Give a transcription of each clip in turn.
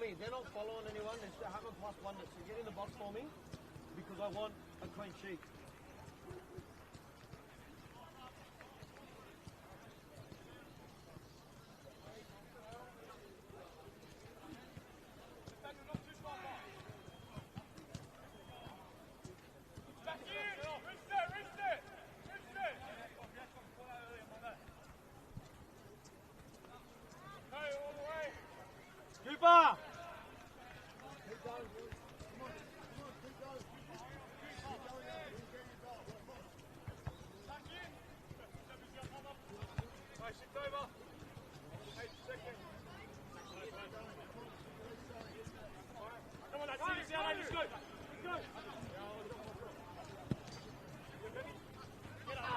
me. They're not following anyone. They still haven't passed one. So get in the box for me because I want a clean sheet. Cooper!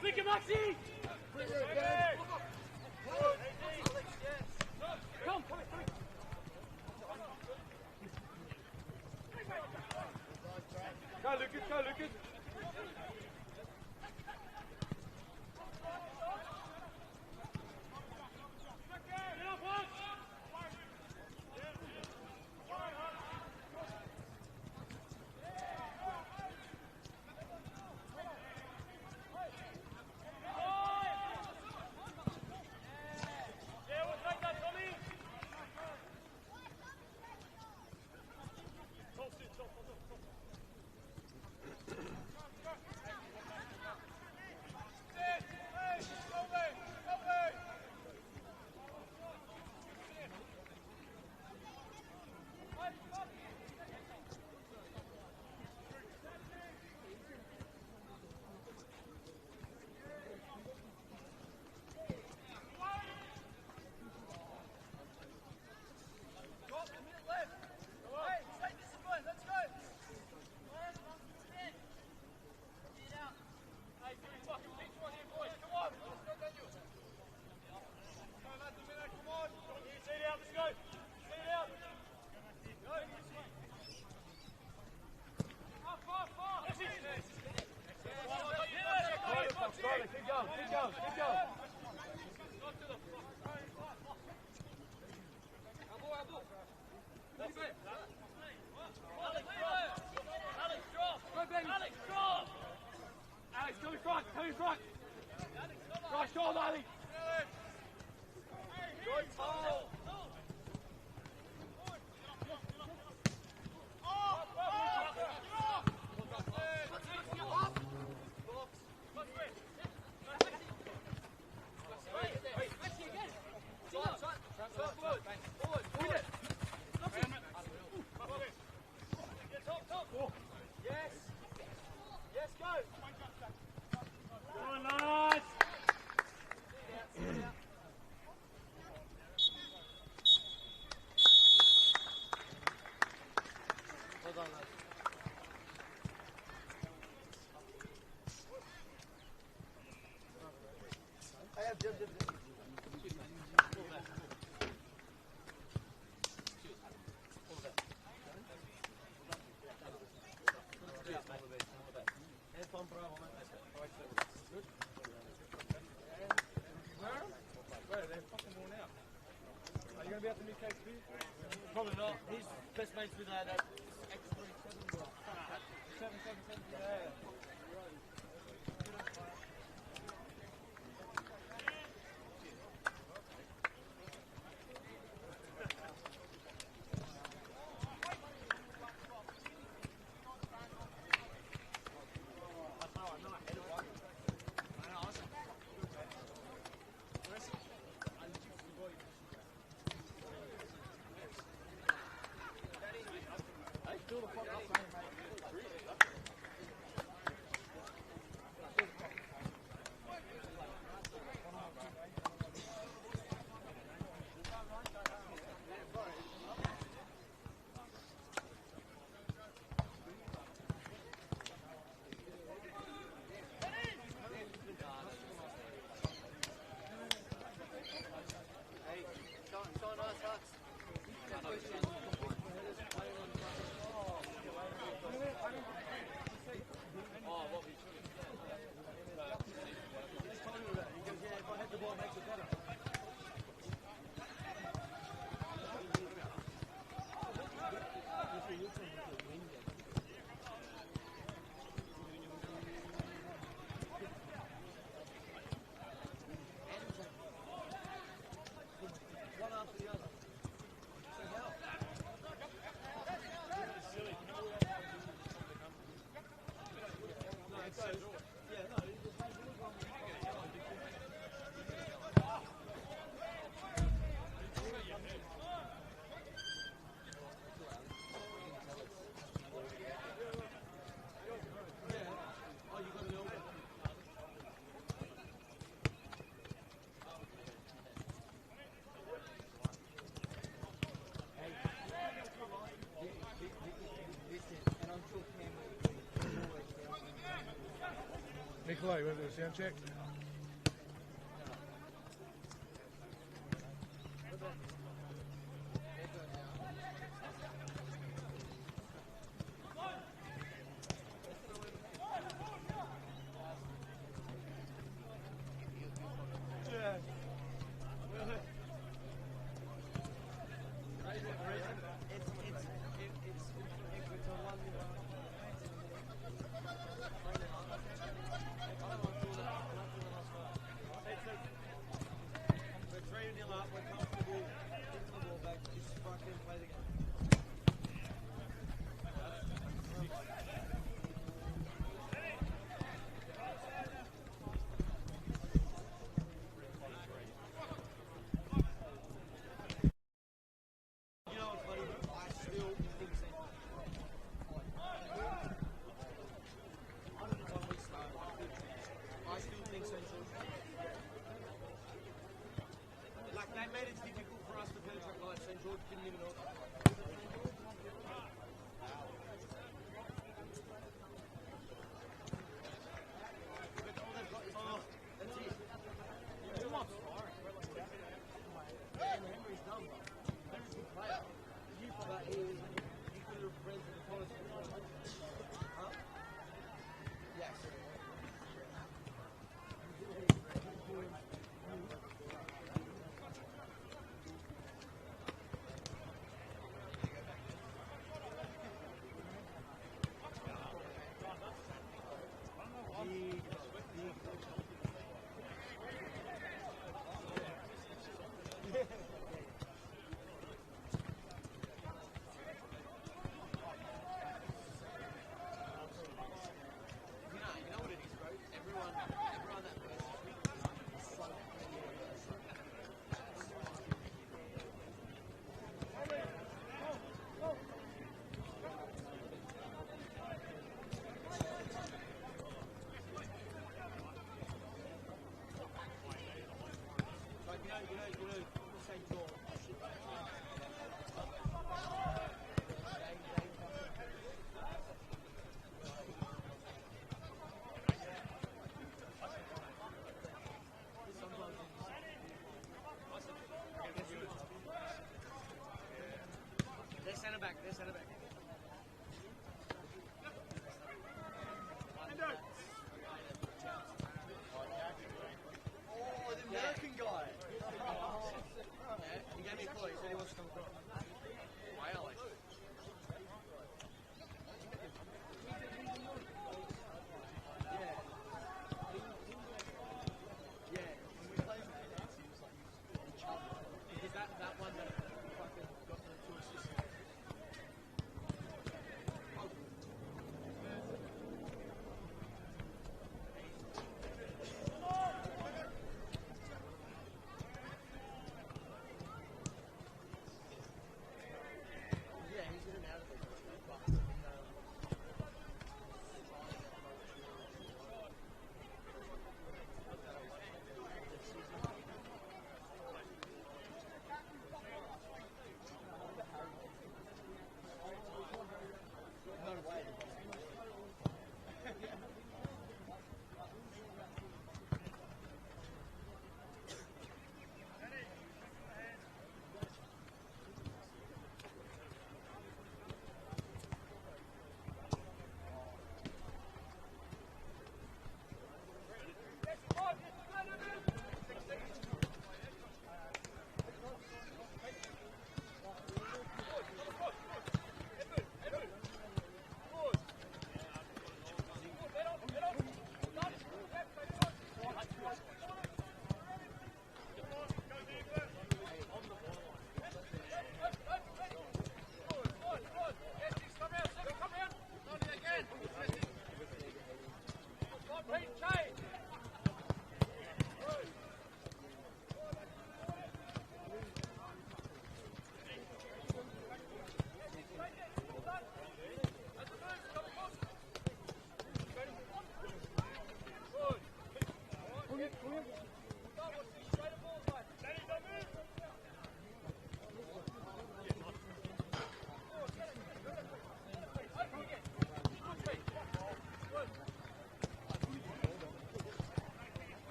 Flick him, Maxi! Come, come, come. Go, Lucas, go, Lucas. Probably not. He's best mates with that X37 bro. 777, yeah. Nikolai, you want to do a sound check?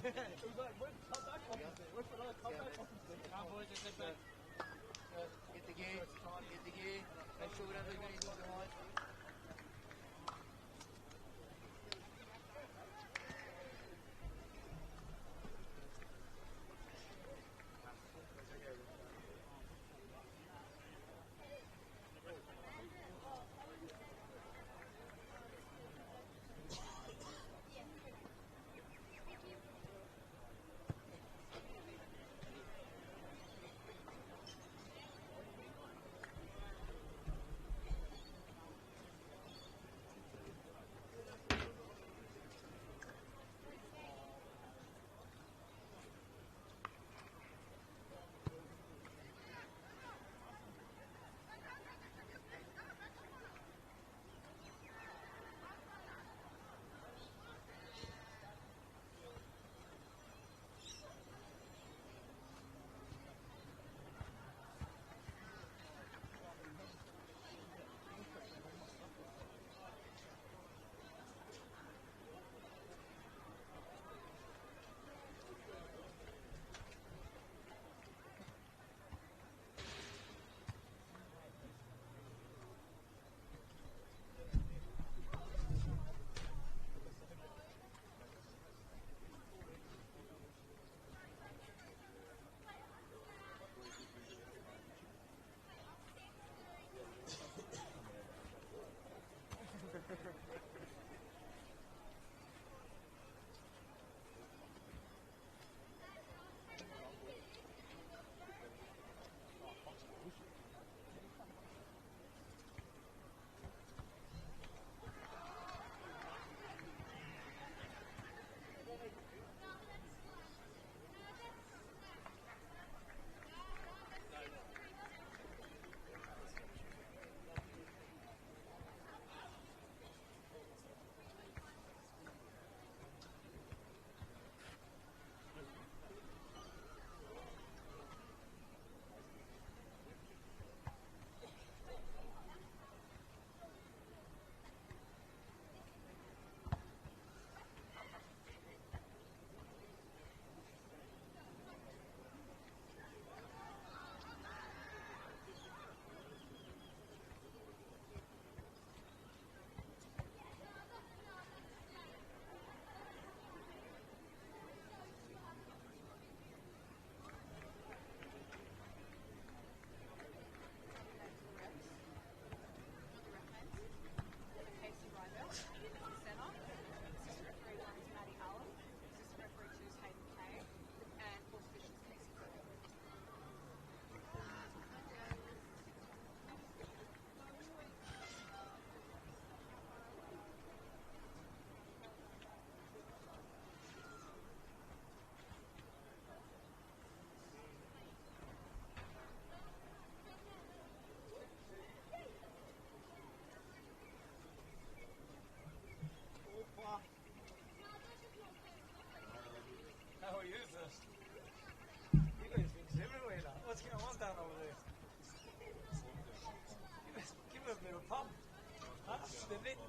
It was like, where's the comeback opposite? Where's the comeback opposite? Come on, boys, just back. Get the gear. Get the gear. Make sure we don't leave anything behind.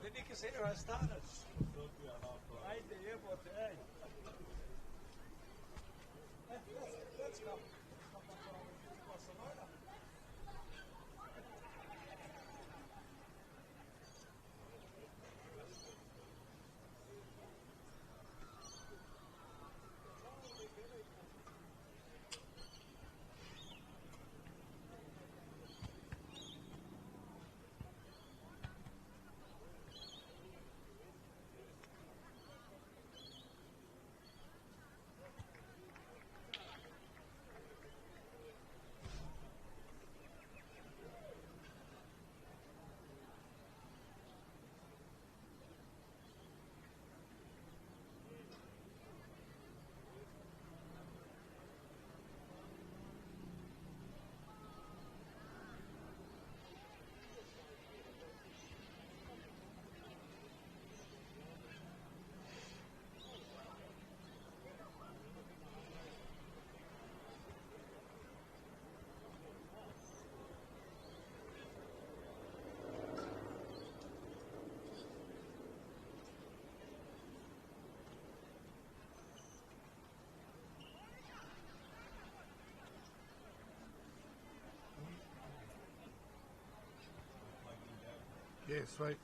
They can say I started. Right the airport today. Let's go. Yeah, sweet.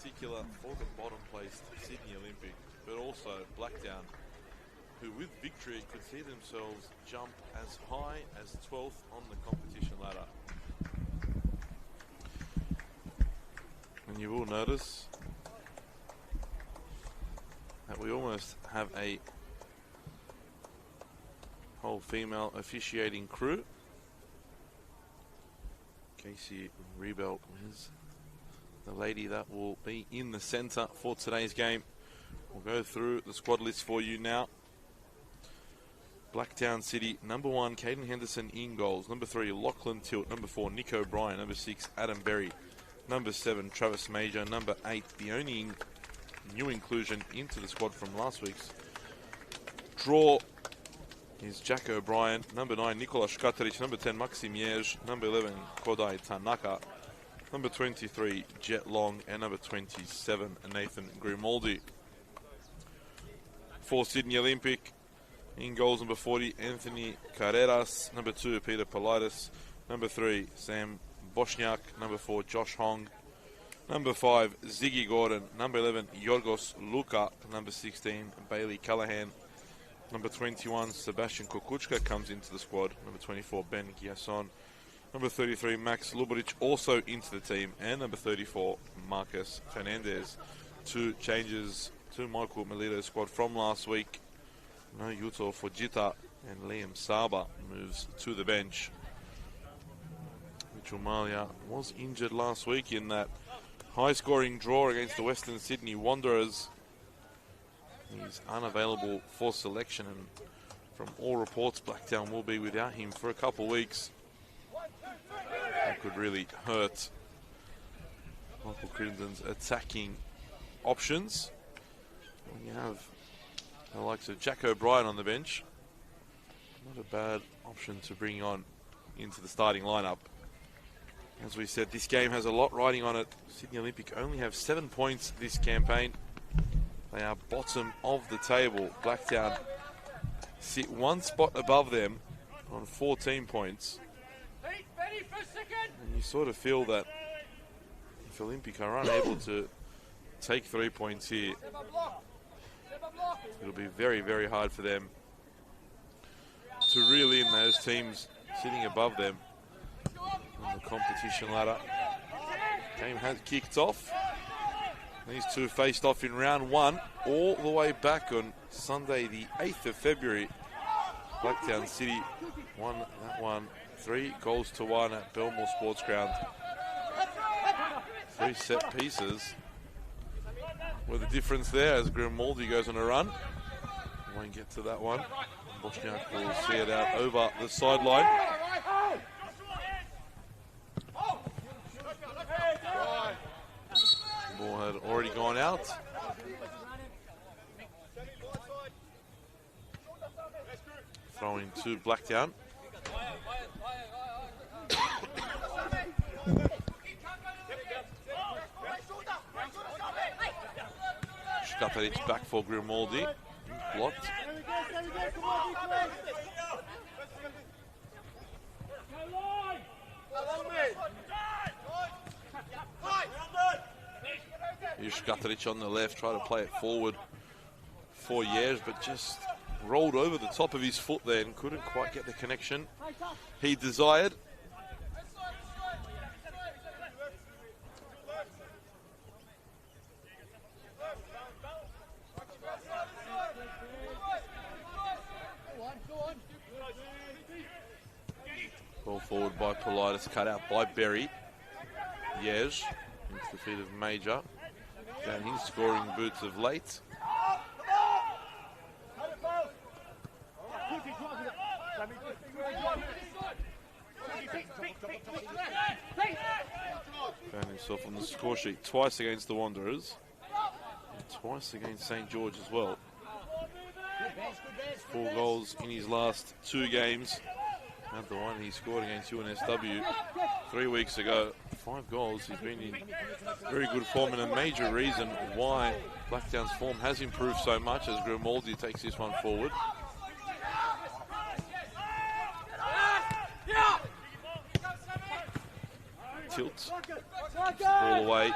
Particular for the bottom placed Sydney Olympic, but also Blacktown, who with victory could see themselves jump as high as 12th on the competition ladder. And you will notice that we almost have a whole female officiating crew. Casey Rebelt is the lady that will be in the centre for today's game. We'll go through the squad list for you now. Blacktown City, number 1, Caden Henderson in goals. Number 3, Lachlan Tilt. Number 4, Nick O'Brien. Number 6, Adam Berry. Number 7, Travis Major. Number 8, the only new inclusion into the squad from last week's draw is Jack O'Brien. Number 9, Nikola Škatarić. Number 10, Maxim Jež. Number 11, Kodai Tanaka. Number 23, Jet Long. And number 27, Nathan Grimaldi. For Sydney Olympic, in goals, number 40, Anthony Carreras. Number 2, Peter Politis. Number 3, Sam Bosniak. Number 4, Josh Hong. Number 5, Ziggy Gordon. Number 11, Yorgos Luka. Number 16, Bailey Callahan. Number 21, Sebastian Kukuchka comes into the squad. Number 24, Ben Giasson. Number 33, Max Luboric also into the team. And number 34, Marcus Fernandez. 2 changes to Michael Melito's squad from last week. No Yuto Fujita, and Liam Saba moves to the bench. Mitchell Malia was injured last week in that high-scoring draw against the Western Sydney Wanderers. He's unavailable for selection, and from all reports, Blacktown will be without him for a couple of weeks. That could really hurt Michael Crittenden's attacking options. When you have the likes of Jack O'Brien on the bench, not a bad option to bring on into the starting lineup. As we said, this game has a lot riding on it. Sydney Olympic only have 7 points this campaign. They are bottom of the table. Blacktown sit 1 spot above them on 14 points. And you sort of feel that if Olympic are unable to take 3 points here, it'll be very, very hard for them to reel in those teams sitting above them on the competition ladder. Game has kicked off. These two faced off in round 1 all the way back on Sunday the 8th of February. Blacktown City won that one 3-1 at Belmore Sports Ground. 3 set pieces were the difference there as Grimaldi goes on a run. Won't get to that one. Bosniak will see it out over the sideline. out. Throwing to Blacktown. Škatarić back for Grimaldi. Blocked. Škatarić on the left, try to play it forward for Years, but just rolled over the top of his foot there and couldn't quite get the connection he desired. Ball forward by Politis, cut out by Berry. Years into the feet of Major. Down his scoring boots of late. Found himself on the score sheet twice against the Wanderers. And twice against St. George as well. 4 goals in his last 2 games. And the one he scored against UNSW 3 weeks ago. 5 goals. He's been in very good form, and a major reason why Blacktown's form has improved so much as Grimaldi takes this one forward. Tilts. Gets the ball away.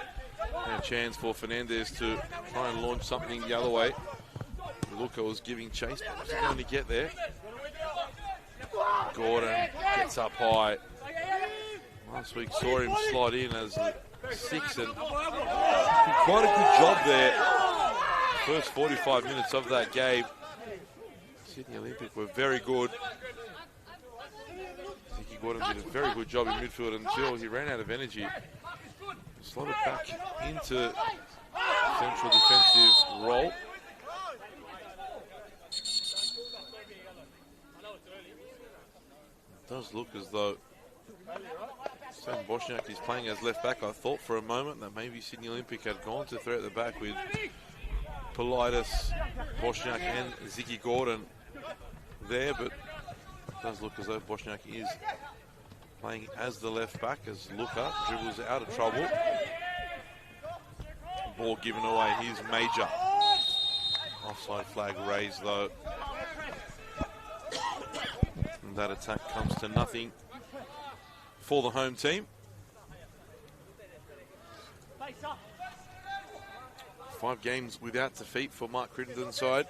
And a chance for Fernandez to try and launch something the other way. Luca was giving chase, but wasn't going to get there. Gordon gets up high. Last week saw him slide in as a 6 and quite a good job there. First 45 minutes of that game. Sydney Olympic were very good. Ziggy Gordon did a very good job in midfield until he ran out of energy. Slotted back into central defensive role. It does look as though Sam Bosniak is playing as left back. I thought for a moment that maybe Sydney Olympic had gone to 3 at the back with Politis, Bosniak and Ziggy Gordon there, but it does look as though Bosniak is playing as the left back as Luca dribbles out of trouble. Ball given away, here's Major. Offside flag raised though. And that attack comes to nothing for the home team. 5 games without defeat for Mark Crittenden's side.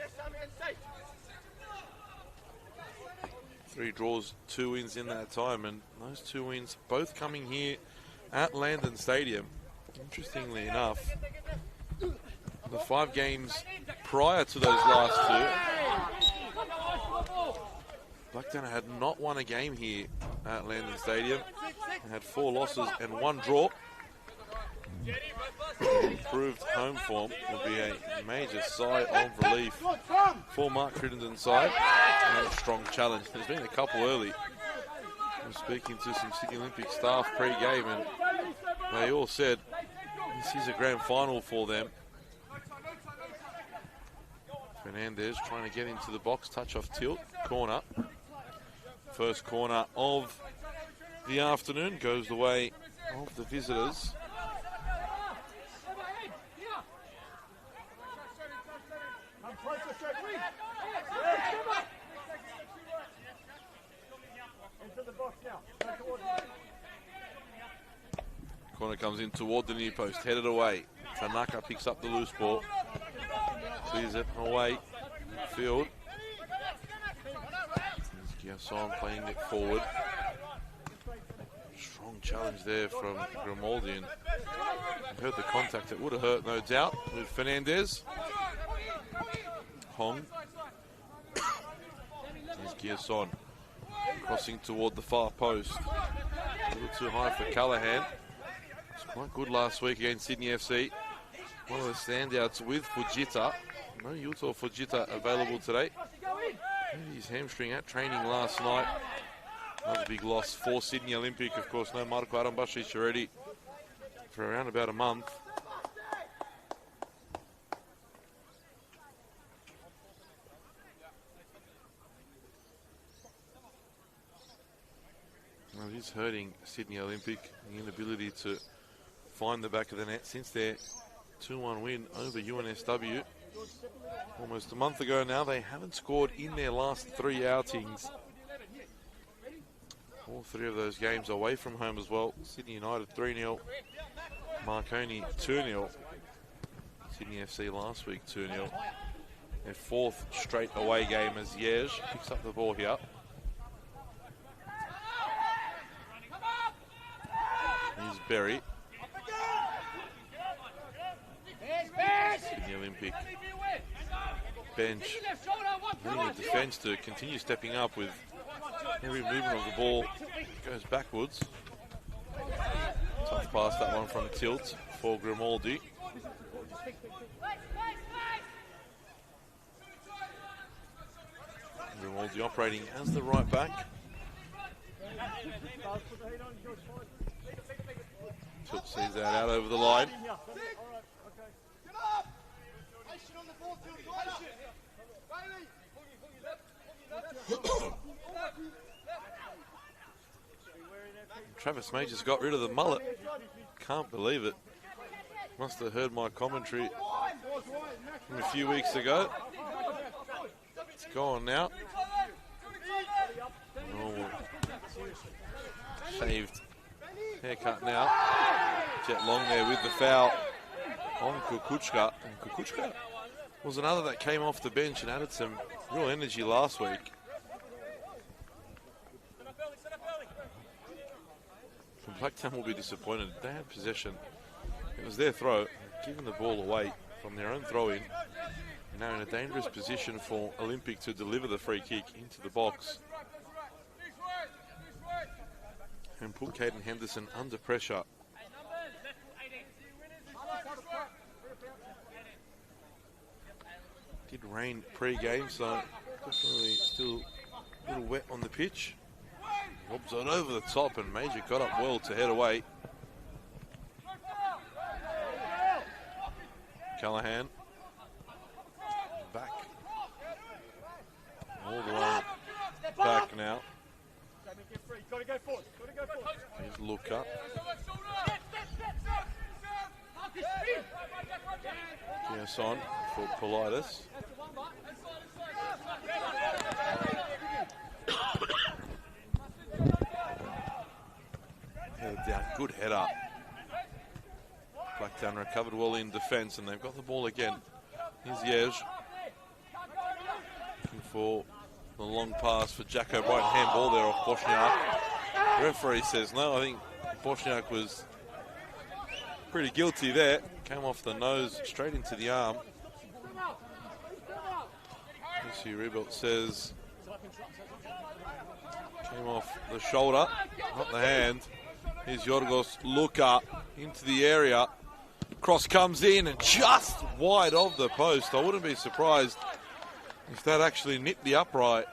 3 draws, 2 wins in that time, and those 2 wins both coming here at Landon Stadium. Interestingly enough, the 5 games prior to those last 2, Blacktown had not won a game here at Landon Stadium. They had 4 losses and 1 draw. Improved home form will be a major sigh of relief for Mark Crittenden's side. And a strong challenge. There's been a couple early. I'm speaking to some Sydney Olympic staff pre-game, and they all said this is a grand final for them. Fernandez trying to get into the box, touch off Tilt, corner. First corner of the afternoon goes the way of the visitors. Corner comes in toward the near post, headed away. Tanaka picks up the loose ball, clears it away field. Giasson playing it forward. Strong challenge there from Grimaldi, and heard the contact. It would have hurt, no doubt, with Fernandez. Hong. There's Giasson crossing toward the far post. A little too high for Callahan. It's quite good last week against Sydney FC. One of the standouts with Fujita. No Yuto Fujita available today. His hamstring at training last night. Another big loss for Sydney Olympic. Of course, no Marko Arambasic already for around about a month. Well, it is hurting Sydney Olympic, the inability to find the back of the net since their 2-1 win over UNSW. Almost a month ago now, they haven't scored in their last 3 outings. All 3 of those games away from home as well. Sydney United 3-0, Marconi 2-0. Sydney FC last week 2-0. Their 4th straight away game as Liège picks up the ball here. Here's Berry. Sydney Olympic bench needing the defence to continue stepping up with every movement of the ball goes backwards. Tough pass, that one from Tilt for Grimaldi. Grimaldi operating as the right back. Tilt sees that out over the line. Travis May just got rid of the mullet. Can't believe it. Must have heard my commentary from a few weeks ago. It's gone now. Normal shaved haircut now. Jet Long there with the foul on Kukuchka. And Kukuchka was another that came off the bench and added some real energy last week. Blacktown will be disappointed. They had possession. It was their throw, giving the ball away from their own throw-in. Now in a dangerous position for Olympic to deliver the free kick into the box. And put Caden Henderson under pressure. Did rain pre-game, so definitely still a little wet on the pitch. Lobs it over the top and Major got up well to head away. Callahan. Back. All the way back now. Here's Luca. Yes, on for Politis. Headed down, good header. Blacktown recovered well in defence and they've got the ball again. Here's Liège. Looking for the long pass for Jack O'Brien. Handball there off Bosniak. The referee says no. I think Bosniak was pretty guilty there. Came off the nose straight into the arm. Lucy Rebelt says came off the shoulder, not the hand. Here's Yorgos Luka into the area. Cross comes in and just wide of the post. I wouldn't be surprised if that actually nipped the upright.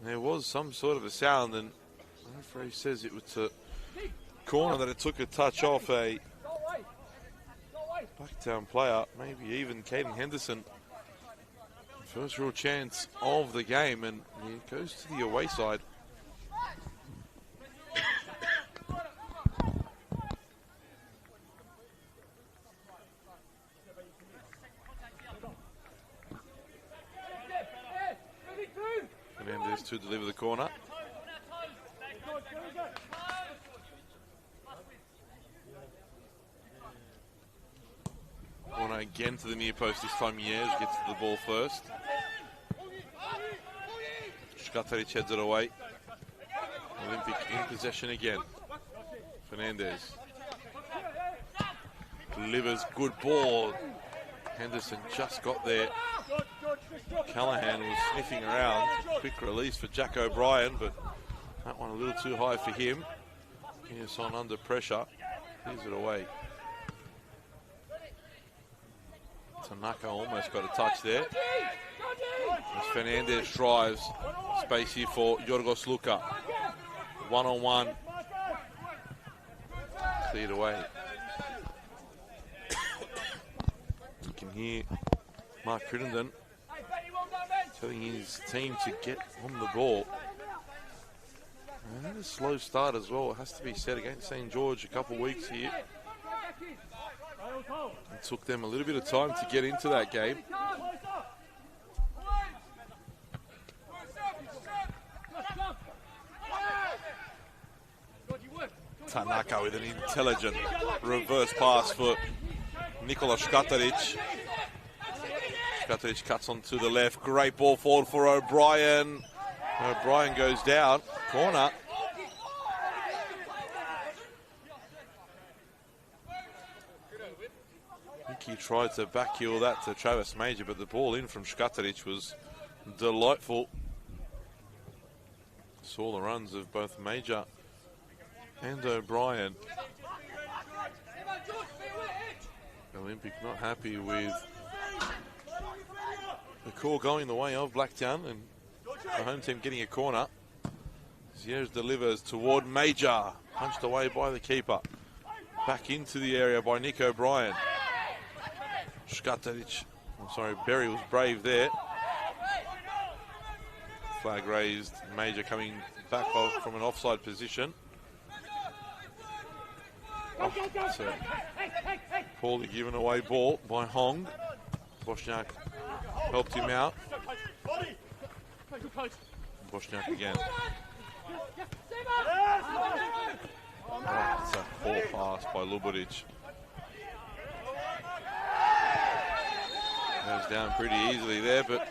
There was some sort of a sound and the referee says it was a corner that it took a touch off a Blacktown player, maybe even Caden Henderson. First real chance of the game and it goes to the away side. Fernandez to deliver the corner. Corner again to the near post. This time Liège gets to the ball first. Škatarić heads it away. Olympic in possession again. Fernandez delivers, good ball. Henderson just got there. Callahan was sniffing around. Quick release for Jack O'Brien, but that one a little too high for him. Here's on under pressure. Here's it away. Tanaka almost got a touch there. As Fernandez drives, space here for Yorgos Luka. One-on-one. Cleared away. You can hear Mark Crittenden telling his team to get on the ball. a slow start as well. It has to be said, against St. George a couple of weeks here. It took them a little bit of time to get into that game. Tanaka with an intelligent reverse pass for Nikola Škatarić. Škatarić cuts onto the left. Great ball forward for O'Brien. O'Brien goes down. Corner. I think he tried to back heel that to Travis Major, but the ball in from Škatarić was delightful. Saw the runs of both Major and O'Brien. Olympic not happy with the call going the way of Blacktown, and the home team getting a corner. Sierras delivers toward Major. Punched away by the keeper. Back into the area by Nick O'Brien. Škatarić, Berry was brave there. Flag raised. Major coming back from an offside position. So poorly given away ball by Hong. Bosniak helped him out. Bosniak again. It's a poor pass by Luburic. Goes down pretty easily there, but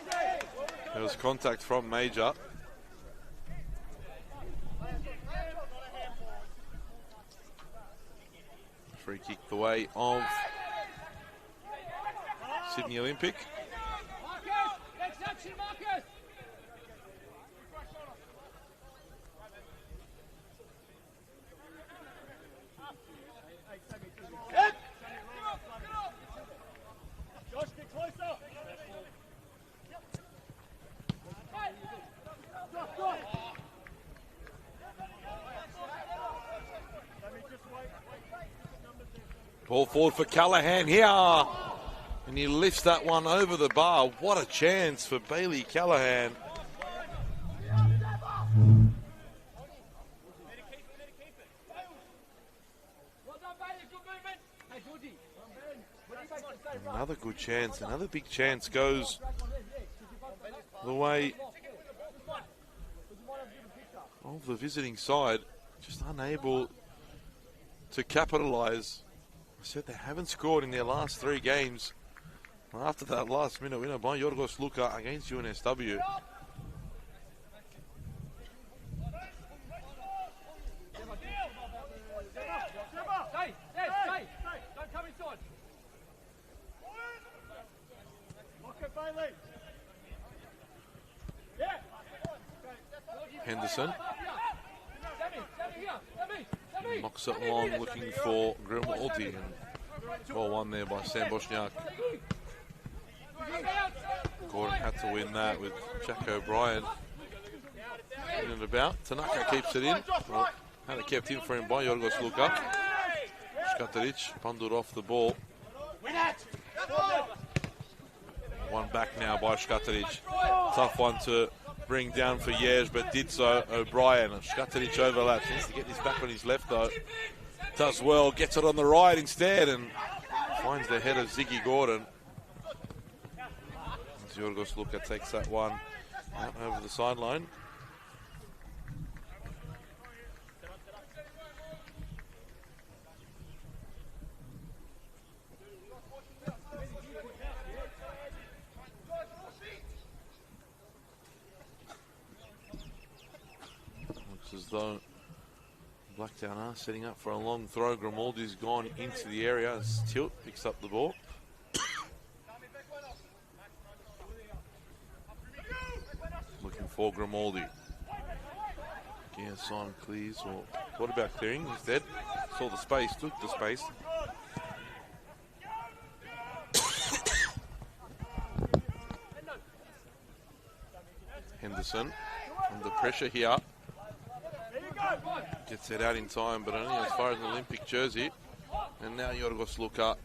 there was contact from Major. Free kick the way of Sydney Olympic. Ball forward for Callahan here. And he lifts that one over the bar. What a chance for Bailey Callahan. Another good chance. Another big chance goes the way of the visiting side. Just unable to capitalise. I said they haven't scored in their last 3 games. After that last minute winner by Yorgos Luka against NSW. Henderson knocks it long, looking for Grimaldi, and ball won there by Sam Bosniak. Gordon had to win that with Jack O'Brien in and about. Tanaka keeps it in. Well, had it kept in for him by Yorgos Luka. Škatarić bundled off the ball. One back now by Škatarić. Tough one to bring down for Yež, but did so. O'Brien. Škatarić overlaps. Needs to get this back on his left though. Does well. Gets it on the right instead and finds the head of Ziggy Gordon. Yorgos Luka takes that one out over the sideline. Looks as though Blacktown are setting up for a long throw. Grimaldi's gone into the area as Tilt picks up the ball. Looking for Grimaldi. Again, Simon clears, or what about clearing instead? Saw the space, took the space. Henderson under pressure here. Gets it out in time, but only as far as an Olympic jersey. And now Yorgos Luka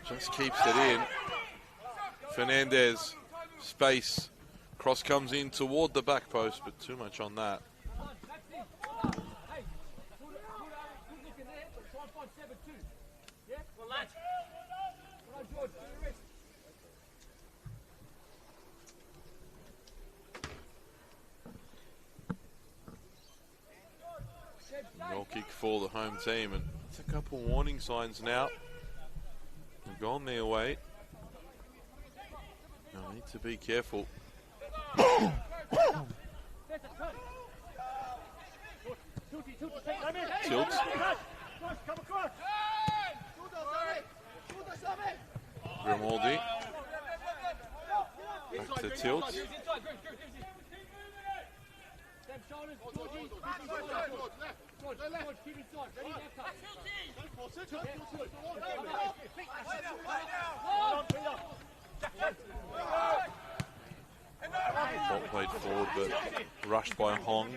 just keeps it in. Fernandez, space. Cross comes in toward the back post, but too much on that. Try and find 7-2. Yeah? Well, lads. Well, George, do the rest. Goal kick for the home team, and it's a couple warning signs now. They've gone their way. They'll need to be careful. Tilt. Grimaldi. Back to Tilt. Ball played forward, but rushed by Hong.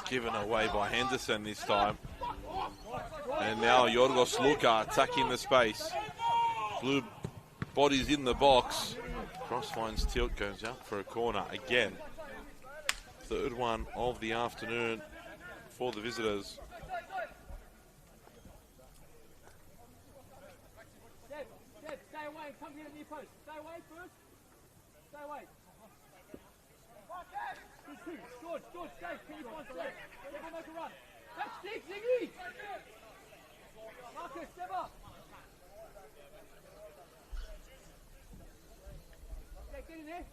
Given away by Henderson this time. And now Yorgos Luka attacking the space. Blue bodies in the box. Cross finds Tilt, goes out for a corner again. Third one of the afternoon for the visitors. Stay away and come here near post. Stay away first. Stay away. George, stay. Can you find Seb? Seb will make a run. That's Zig, Ziggy! Marcus, step up. Get in there.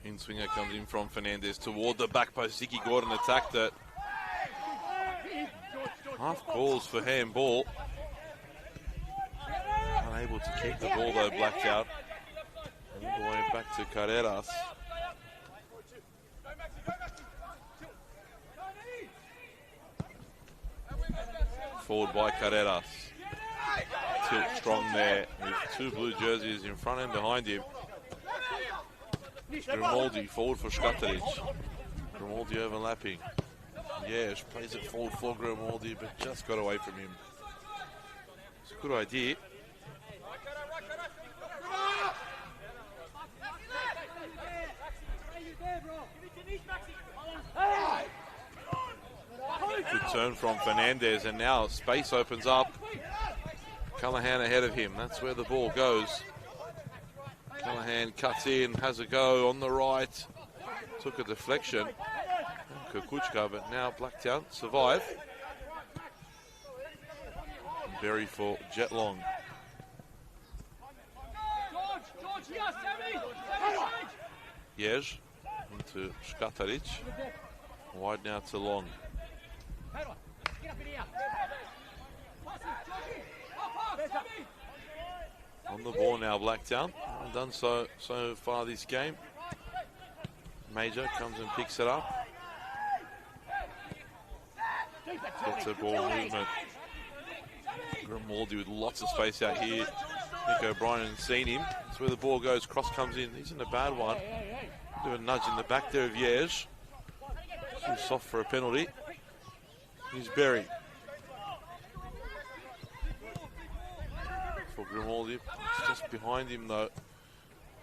In-swinger comes in from Fernandez toward the back post. Ziggy Gordon attacked it. Half calls for handball. Unable to keep the ball though, Blacktown. All the way back to Carreras. Forward by Carreras. Tilt strong there with two blue jerseys in front and behind him. Grimaldi forward for Škatarić. Grimaldi overlapping. Yes, plays it forward for Grimaldi, but just got away from him. It's a good idea. Good turn from Fernandez, and now space opens up. Callahan ahead of him. That's where the ball goes. Callahan cuts in, has a go on the right. Took a deflection. Kukuchka, but now Blacktown survive. Berry for Jetlong. Yej into Škatarić. Wide now to Long. On the ball now, Blacktown. Done so far this game. Major comes and picks it up. Gets a ball movement. Grimaldi with lots of space out here. Nick O'Brien has seen him. That's where the ball goes. Cross comes in. Isn't a bad one. Do a nudge in the back there of Yej. Too soft for a penalty. Here's Berry. For Grimaldi. It's just behind him though.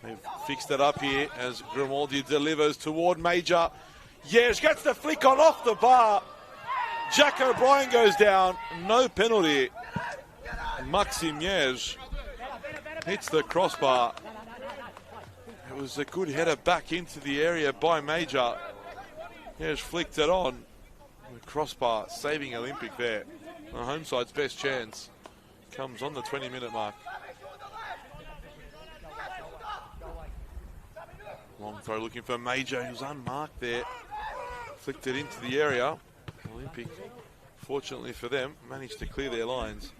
They've fixed it up here as Grimaldi delivers toward Major. Yej gets the flick on off the bar. Jack O'Brien goes down. No penalty. Maxim Yej hits the crossbar. It was a good header back into the area by Major. Yej flicked it on. The crossbar saving Olympic there. The home side's best chance comes on the 20-minute mark. Long throw looking for Major, who's unmarked there. Flicked it into the area. Olympic, fortunately for them, managed to clear their lines.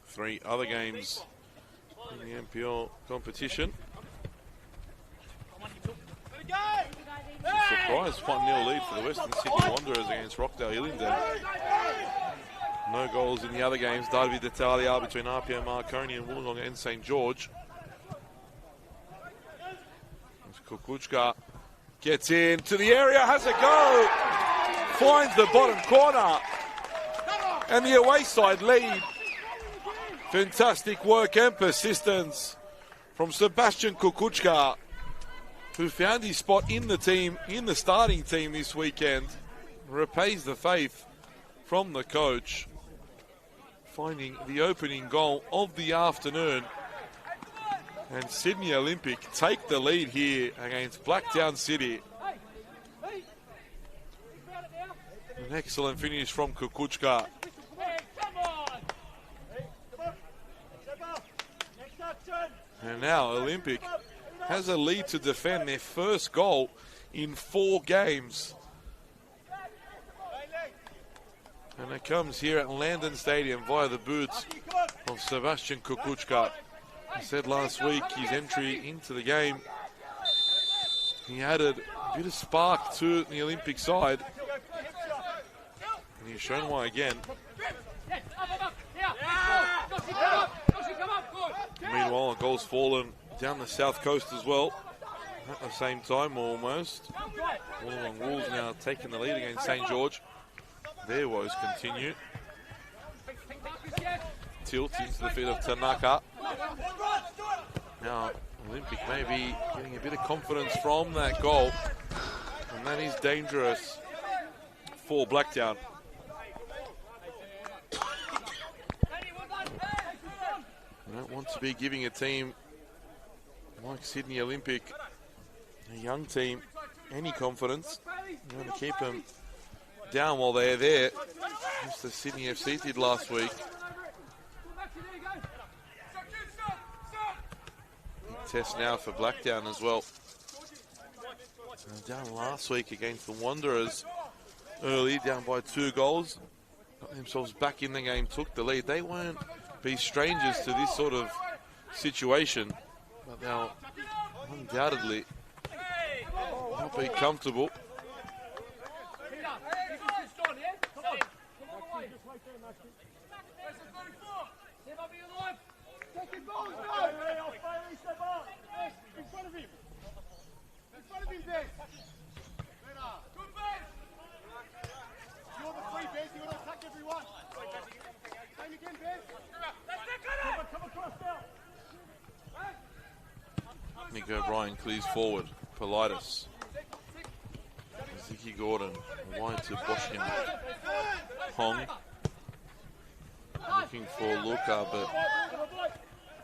Three other games in the NPL competition. Surprise 1-0 lead for the Western Sydney Wanderers against Rockdale Hillingdon. No goals in the other games. Derby d'Italia between RPM Marconi and Wollongong and St. George. Kukuchka gets into the area, has a go, finds the bottom corner. And the away side lead. Fantastic work and persistence from Sebastian Kukuchka, who found his spot in the team, in the starting team this weekend. Repays the faith from the coach, finding the opening goal of the afternoon. And Sydney Olympic take the lead here against Blacktown City. An excellent finish from Kukuchka. And now Olympic has a lead to defend their first goal in 4 games. And it comes here at Landon Stadium via the boots of Sebastian Kukuchka. He said last week his entry into the game, he added a bit of spark to the Olympic side. And he's shown why again. Meanwhile, a goal's fallen down the south coast as well. At the same time, almost. Wollongong Wolves now taking the lead against St. George. Their woes continue. Tilt into the feet of Tanaka. Now, Olympic may be getting a bit of confidence from that goal. And that is dangerous for Blacktown. I don't want to be giving a team like Sydney Olympic, a young team, any confidence. You want to keep them down while they're there, just as Sydney FC did last week. Big test now for Blacktown as well. Down last week against the Wanderers early, down by 2 goals. Got themselves back in the game, took the lead. They won't be strangers to this sort of situation, but they'll undoubtedly not be comfortable. Nick O'Brien clears forward. Politis. Ziki Gordon wide to Boschim. Hong. Looking for Luca, but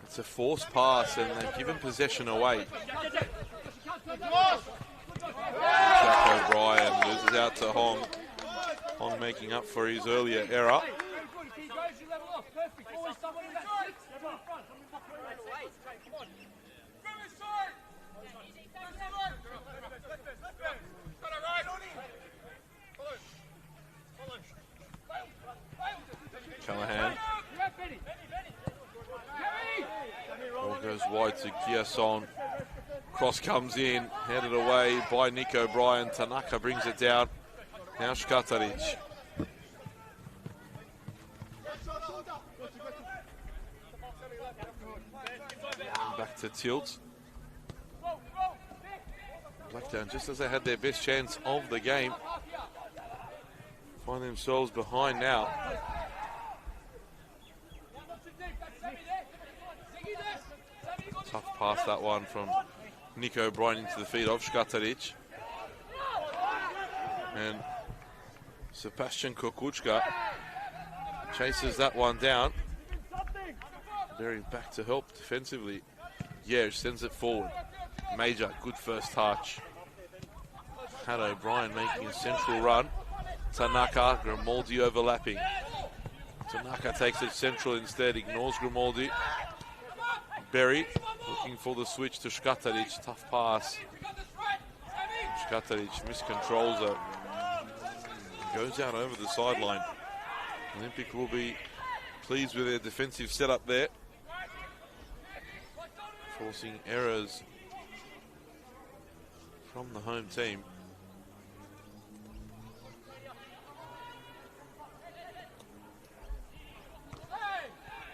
it's a forced pass and they've given possession away. Jack O'Brien loses out to Hong. Hong making up for his earlier error. Callahan. Ball goes wide to Giason. Cross comes in, headed away by Nick O'Brien. Tanaka brings it down. Now Škatarić. Back to Tilt. Blacktown, just as they had their best chance of the game, find themselves behind now. Tough pass, that one from Nick O'Brien into the feet of Škatarić. And Sebastian Kukuchka chases that one down. Berry back to help defensively. Yeah, sends it forward. Major, good first touch. Had O'Brien making a central run. Tanaka, Grimaldi overlapping. Tanaka takes it central instead, ignores Grimaldi. Berry looking for the switch to Škatarić. Tough pass. Škatarić miscontrols it. Goes out over the sideline. Olympic will be pleased with their defensive setup there. Forcing errors from the home team.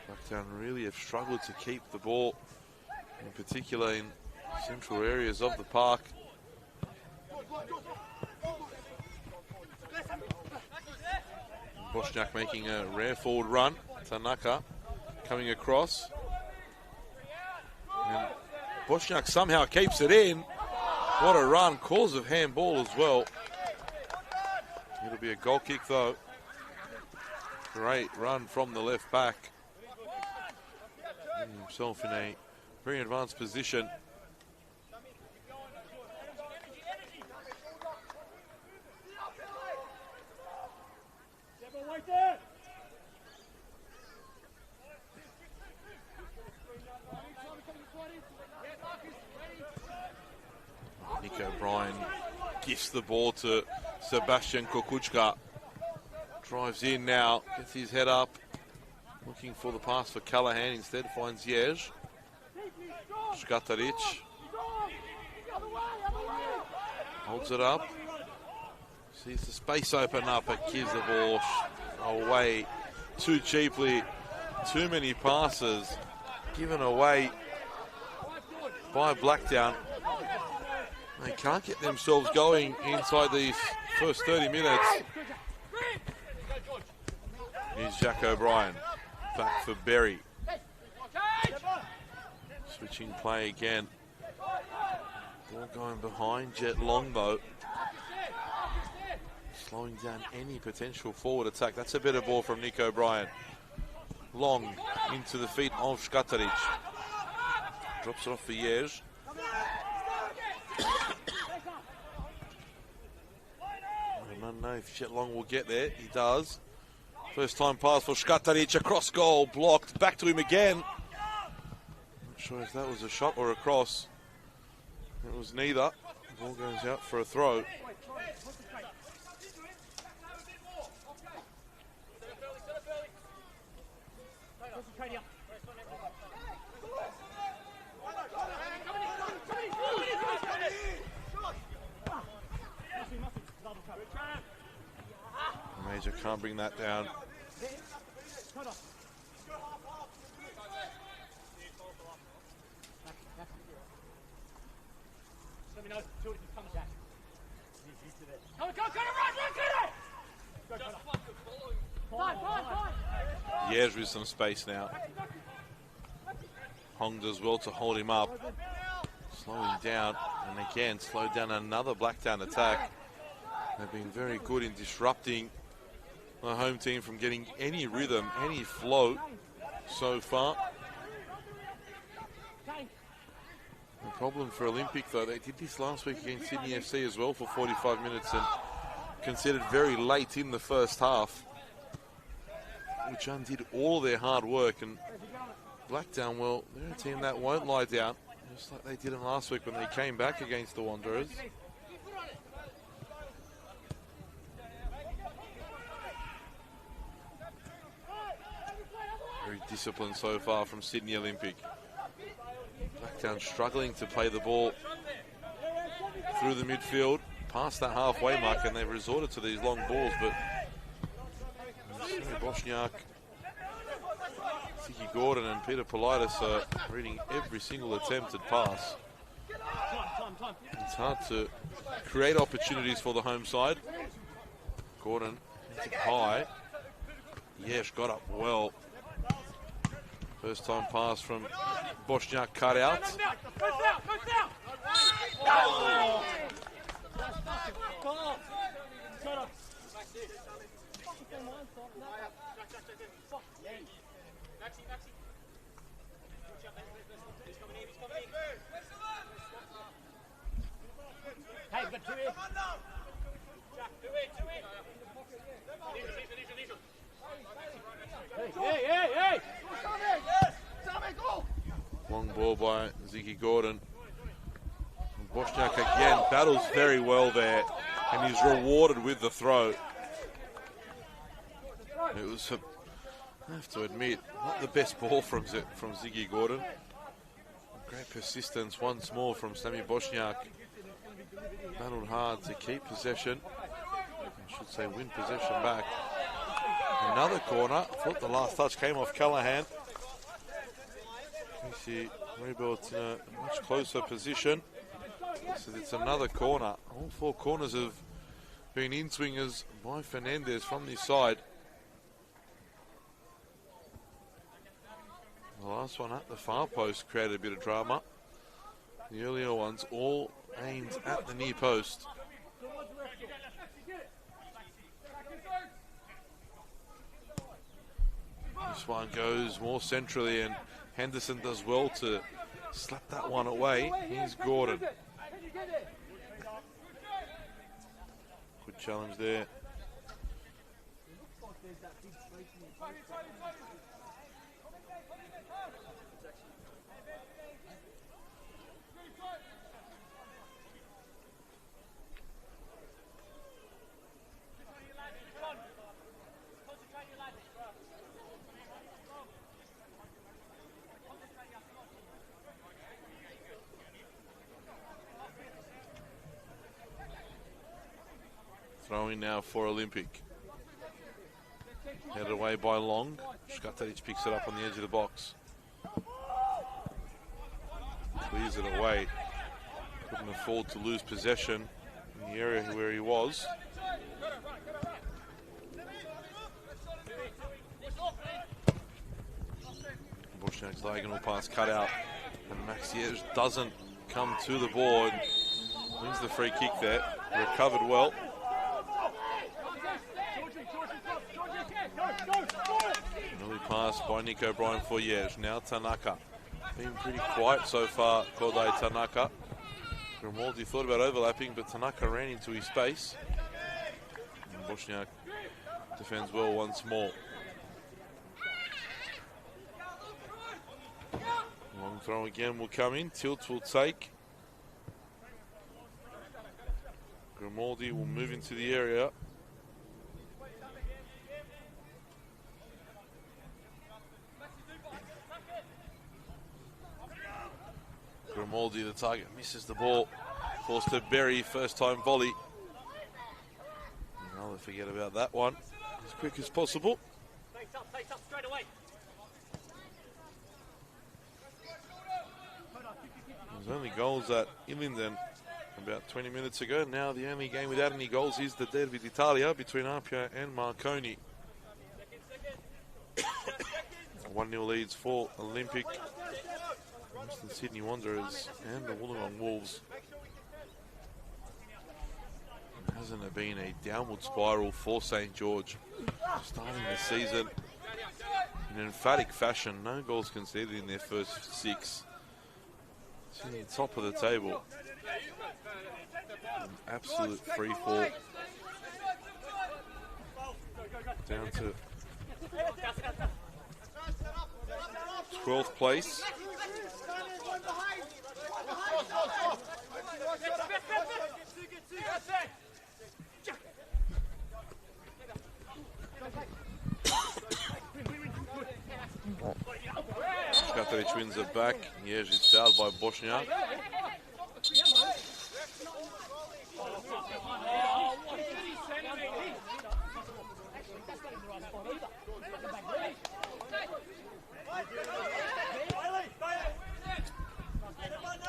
Blacktown really have struggled to keep the ball, in particular in central areas of the park. Bosniak making a rare forward run. Tanaka coming across. And Bosniak somehow keeps it in. What a run. Cause of handball as well. It'll be a goal kick though. Great run from the left back. Getting himself in a very advanced position. Nick O'Brien gifts the ball to Sebastian Kukuchka. Drives in now, gets his head up, looking for the pass for Callahan. Instead finds Jej. Škatarić holds it up. Sees the space open up, but gives the ball away too cheaply. Too many passes given away by Blacktown. They can't get themselves going inside these first 30 minutes. Here's Jack O'Brien. Back for Berry. Switching play again. Ball going behind Jet Long though. Slowing down any potential forward attack. That's a better ball from Nick O'Brien. Long into the feet of Škatarić. Drops it off for Jej. I don't know if Jet Long will get there. He does. First time pass for Škatarić. Across goal. Blocked. Back to him again. Not sure if that was a shot or a cross. It was neither. The ball goes out for a throw. Major can't bring that down. Yes, with some space now. Hong does well to hold him up. Slowing down, and again slowed down another Blacktown attack. They've been very good in disrupting the home team from getting any rhythm, any flow so far. The problem for Olympic though, they did this last week against Sydney FC as well for 45 minutes and considered very late in the first half, which undid all their hard work. And Blacktown, well, they're a team that won't lie down, just like they didn't last week when they came back against the Wanderers. Very disciplined so far from Sydney Olympic. Blacktown struggling to play the ball through the midfield, past that halfway mark, and they've resorted to these long balls, but Bosniak, Ziggy Gordon and Peter Politis are reading every single attempted pass. It's hard to create opportunities for the home side. Gordon hits it high. Yes, got up well. First time pass from Bosniak cut out. Hey, got two here. Hey! Long ball by Ziggy Gordon. And Bosniak again battles very well there, and he's rewarded with the throw. It was, I have to admit, not the best ball from Ziggy Gordon. Great persistence once more from Sami Bosniak. Battled hard to keep possession. I should say win possession back. Another corner. I thought the last touch came off Callahan. We see rebuilt in a much closer position. So it's another corner. All four corners have been in-swingers by Fernandez from this side. The last one at the far post created a bit of drama. The earlier ones all aimed at the near post. This one goes more centrally, and Henderson does well to slap that one away. Here's Gordon. Good challenge there. Throwing now for Olympic. Headed away by Long. Škatarić picks it up on the edge of the box. Clears it away. Couldn't afford to lose possession in the area where he was. Bosniak's diagonal pass cut out, and Maxiers doesn't come to the board. Wins the free kick there. Recovered well. Early pass by Nick O'Brien for Yesh. Now Tanaka. Been pretty quiet so far, Kodai Tanaka. Grimaldi thought about overlapping, but Tanaka ran into his space. And Bosniak defends well once more. Long throw again will come in. Tilt will take. Grimaldi will move into the area. Grimaldi, the target, misses the ball. Forced to bury, first time volley. I'll forget about that one as quick as possible. Face up straight away. There's only goals at Illingdon about 20 minutes ago. Now the only game without any goals is the Derby d'Italia between Apia and Marconi. 1-0 leads for Olympic, Western Sydney Wanderers and the Wollongong Wolves. Hasn't it been a downward spiral for St. George starting the season in an emphatic fashion? No goals conceded in their first 6. Sitting at the top of the table. An absolute free fall. Down to 12th place. Škatarić wins it back. Yes, it's fouled by Bosniak.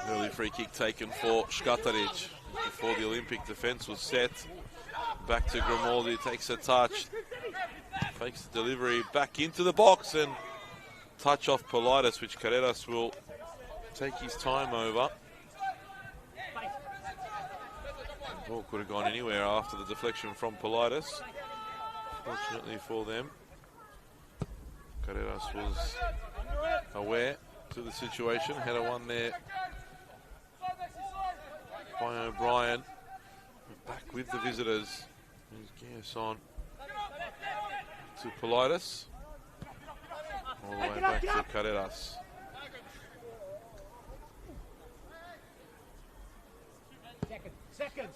Early free kick taken for Škatarić before the Olympic defence was set. Back to Grimaldi, takes a touch, fakes the delivery back into the box, and touch off Politis, which Carreras will take his time over. The ball could have gone anywhere after the deflection from Politis. Fortunately for them, Carreras was aware to the situation. Header one there by O'Brien. Back with the visitors. Here's Gerson to Politis. All the way back to Carreras. Seconds.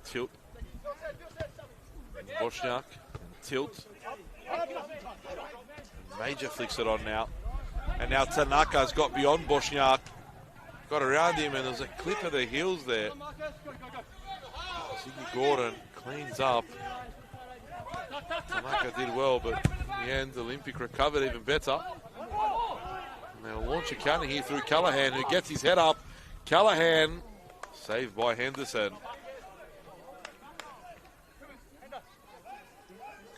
Tilt. Bosniak. Tilt. Major flicks it on now. And now Tanaka's got beyond Bosniak. Got around him, and there's a clip of the heels there. Ziggy Gordon cleans up. Tanaka did well, but in the end, Olympic recovered even better. And they'll launch a counter here through Callahan, who gets his head up. Callahan, saved by Henderson.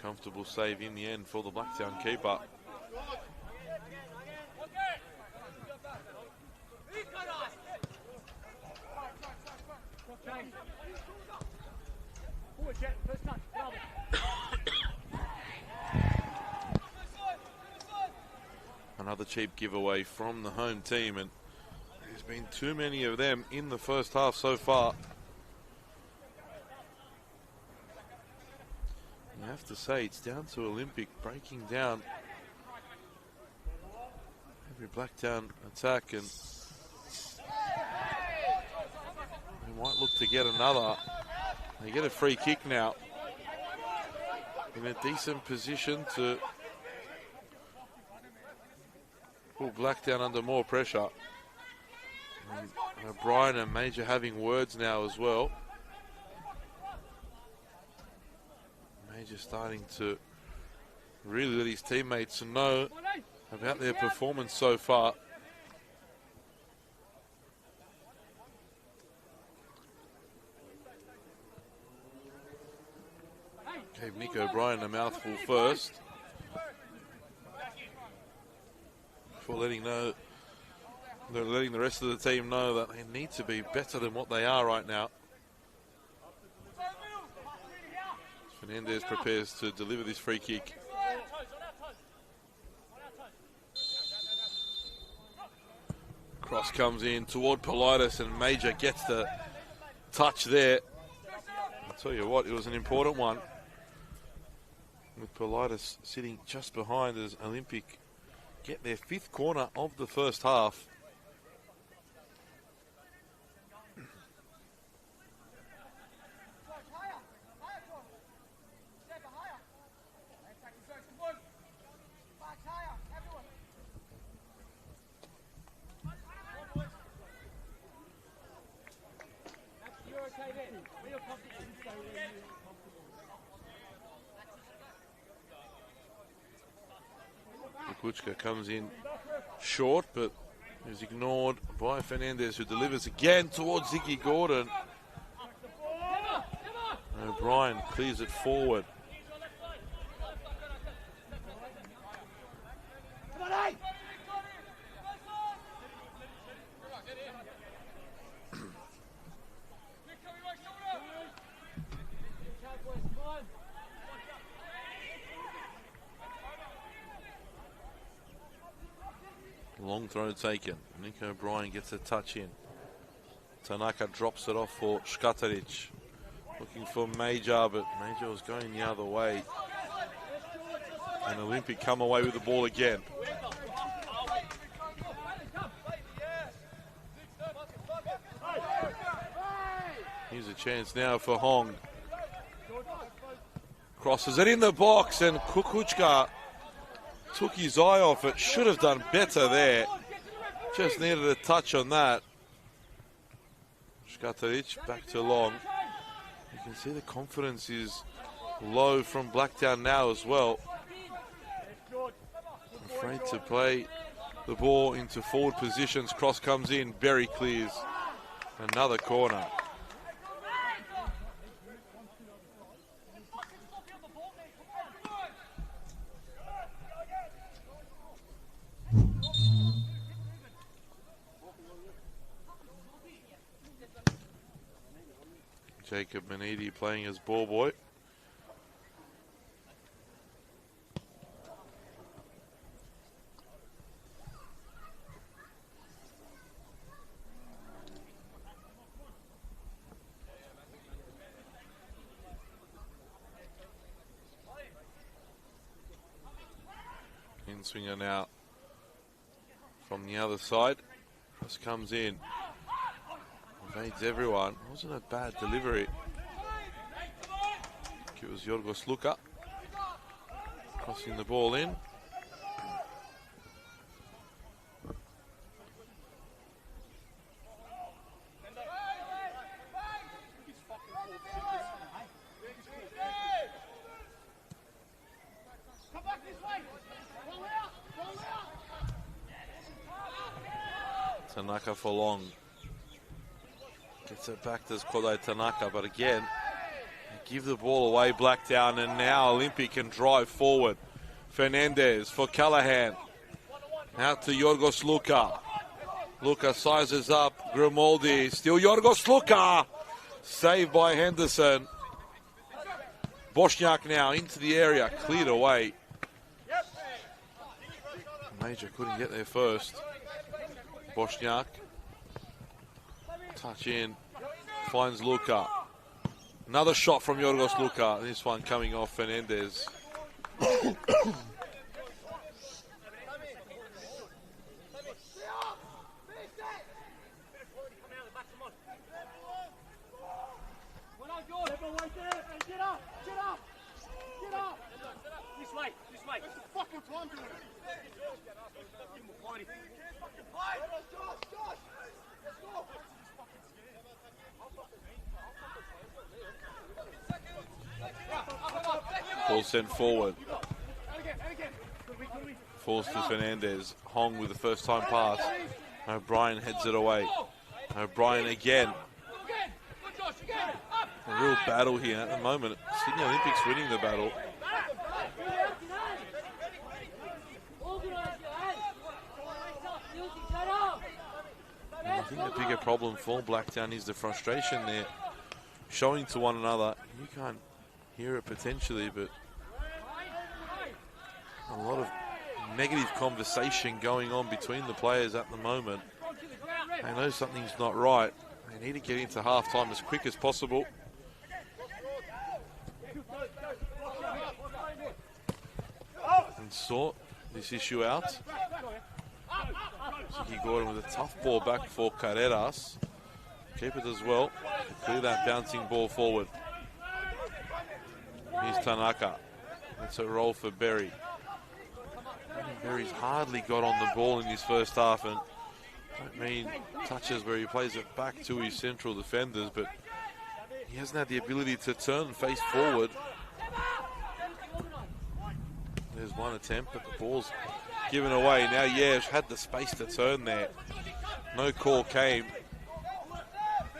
Comfortable save in the end for the Blacktown keeper. Another cheap giveaway from the home team, and there's been too many of them in the first half so far. You have to say, it's down to Olympic breaking down every Blacktown attack, and they might look to get another. They get a free kick now. In a decent position to put Blacktown under more pressure. And O'Brien and Major having words now as well. Major starting to really let his teammates know about their performance so far. Gave Nick O'Brien a mouthful first before letting the rest of the team know that they need to be better than what they are right now. Fernandez prepares to deliver this free kick. Cross comes in toward Politis, and Major gets the touch there. I'll tell you what, it was an important one, with Politis sitting just behind as Olympic get their 5th corner of the first half. Kukuchka comes in short, but is ignored by Fernandez, who delivers again towards Ziggy Gordon. O'Brien clears it forward. Long throw taken. Nick O'Brien gets a touch in. Tanaka drops it off for Škatarić. Looking for Major, but Major was going the other way. And Olympic come away with the ball again. Here's a chance now for Hong. Crosses it in the box, and Kukuchka took his eye off it. Should have done better there. Just needed a touch on that. Škatarić back to Long. You can see the confidence is low from Blacktown now as well. Afraid to play the ball into forward positions. Cross comes in. Berry clears. Another corner. Jacob Manidi playing as ball boy. In swinger now from the other side. Cross comes in. Evades everyone. Wasn't a bad delivery. It was Yorgos Luka crossing the ball in. Tanaka for Long. Gets it back to Kodai Tanaka, but again, give the ball away, Blacktown, and now Olympic can drive forward. Fernandez for Callahan. Out to Yorgos Luka. Luka sizes up. Grimaldi. Still Yorgos Luka. Saved by Henderson. Bosniak now into the area, cleared away. Major couldn't get there first. Bosniak. Touch in. Finds Luka. Another shot from Yorgos Luka. This one coming off Fernandez. Ball sent forward. Falls to Fernandez. Hong with the first time pass. O'Brien heads it away. O'Brien again. A real battle here at the moment. Sydney Olympics winning the battle. And I think the bigger problem for Blacktown is the frustration they're showing to one another. You can't hear it potentially, but a lot of negative conversation going on between the players at the moment. They know something's not right. They need to get into halftime as quick as possible. And sort this issue out. Ziggy Gordon with a tough ball back for Carreras. Keep it as well. Clear that bouncing ball forward. Here's Tanaka. It's a roll for Berry. Berry's hardly got on the ball in his first half, and I don't mean touches where he plays it back to his central defenders, but he hasn't had the ability to turn and face forward. There's one attempt, but the ball's given away. Now Yesh had the space to turn there. No call came.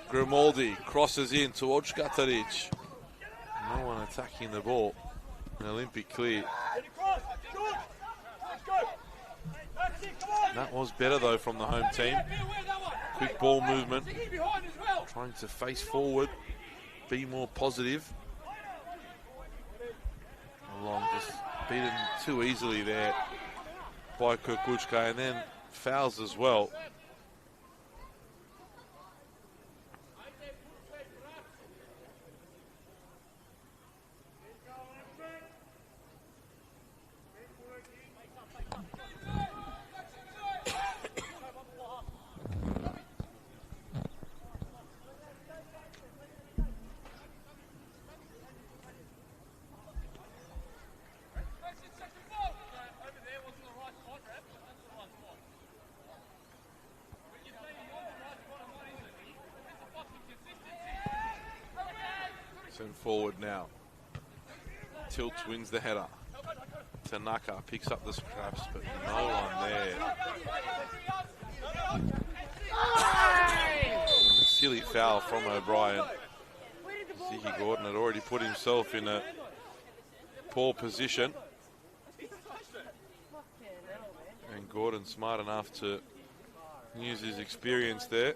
Grimaldi crosses in towards Gataric. No one attacking the ball. An Olympic clear. That was better though from the home team. Quick ball movement. Trying to face forward. Be more positive. Long just beaten too easily there by Kukuchka, and then fouls as well. Send forward now. Tilt wins the header. Tanaka picks up the scraps, but no one there. Silly foul from O'Brien. Ziggy Gordon had already put himself in a poor position. And Gordon smart enough to use his experience there.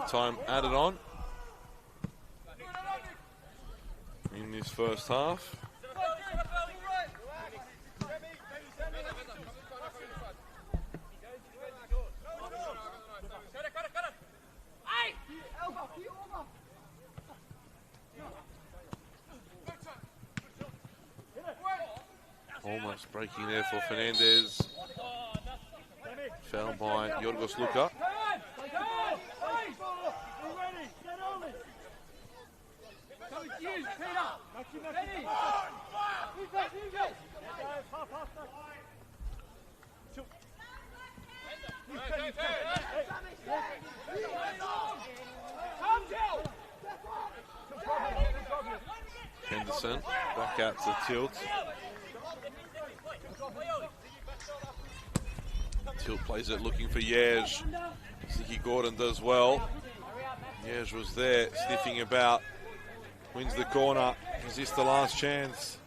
Time added on in this first half. Almost breaking there for Fernandez. Foul by Yorgos Luka. Henderson back out to Tilt. Tilt plays it looking for Yeж. Ziggy Gordon does well. Yeж was there sniffing about. Wins the corner. Is this the last chance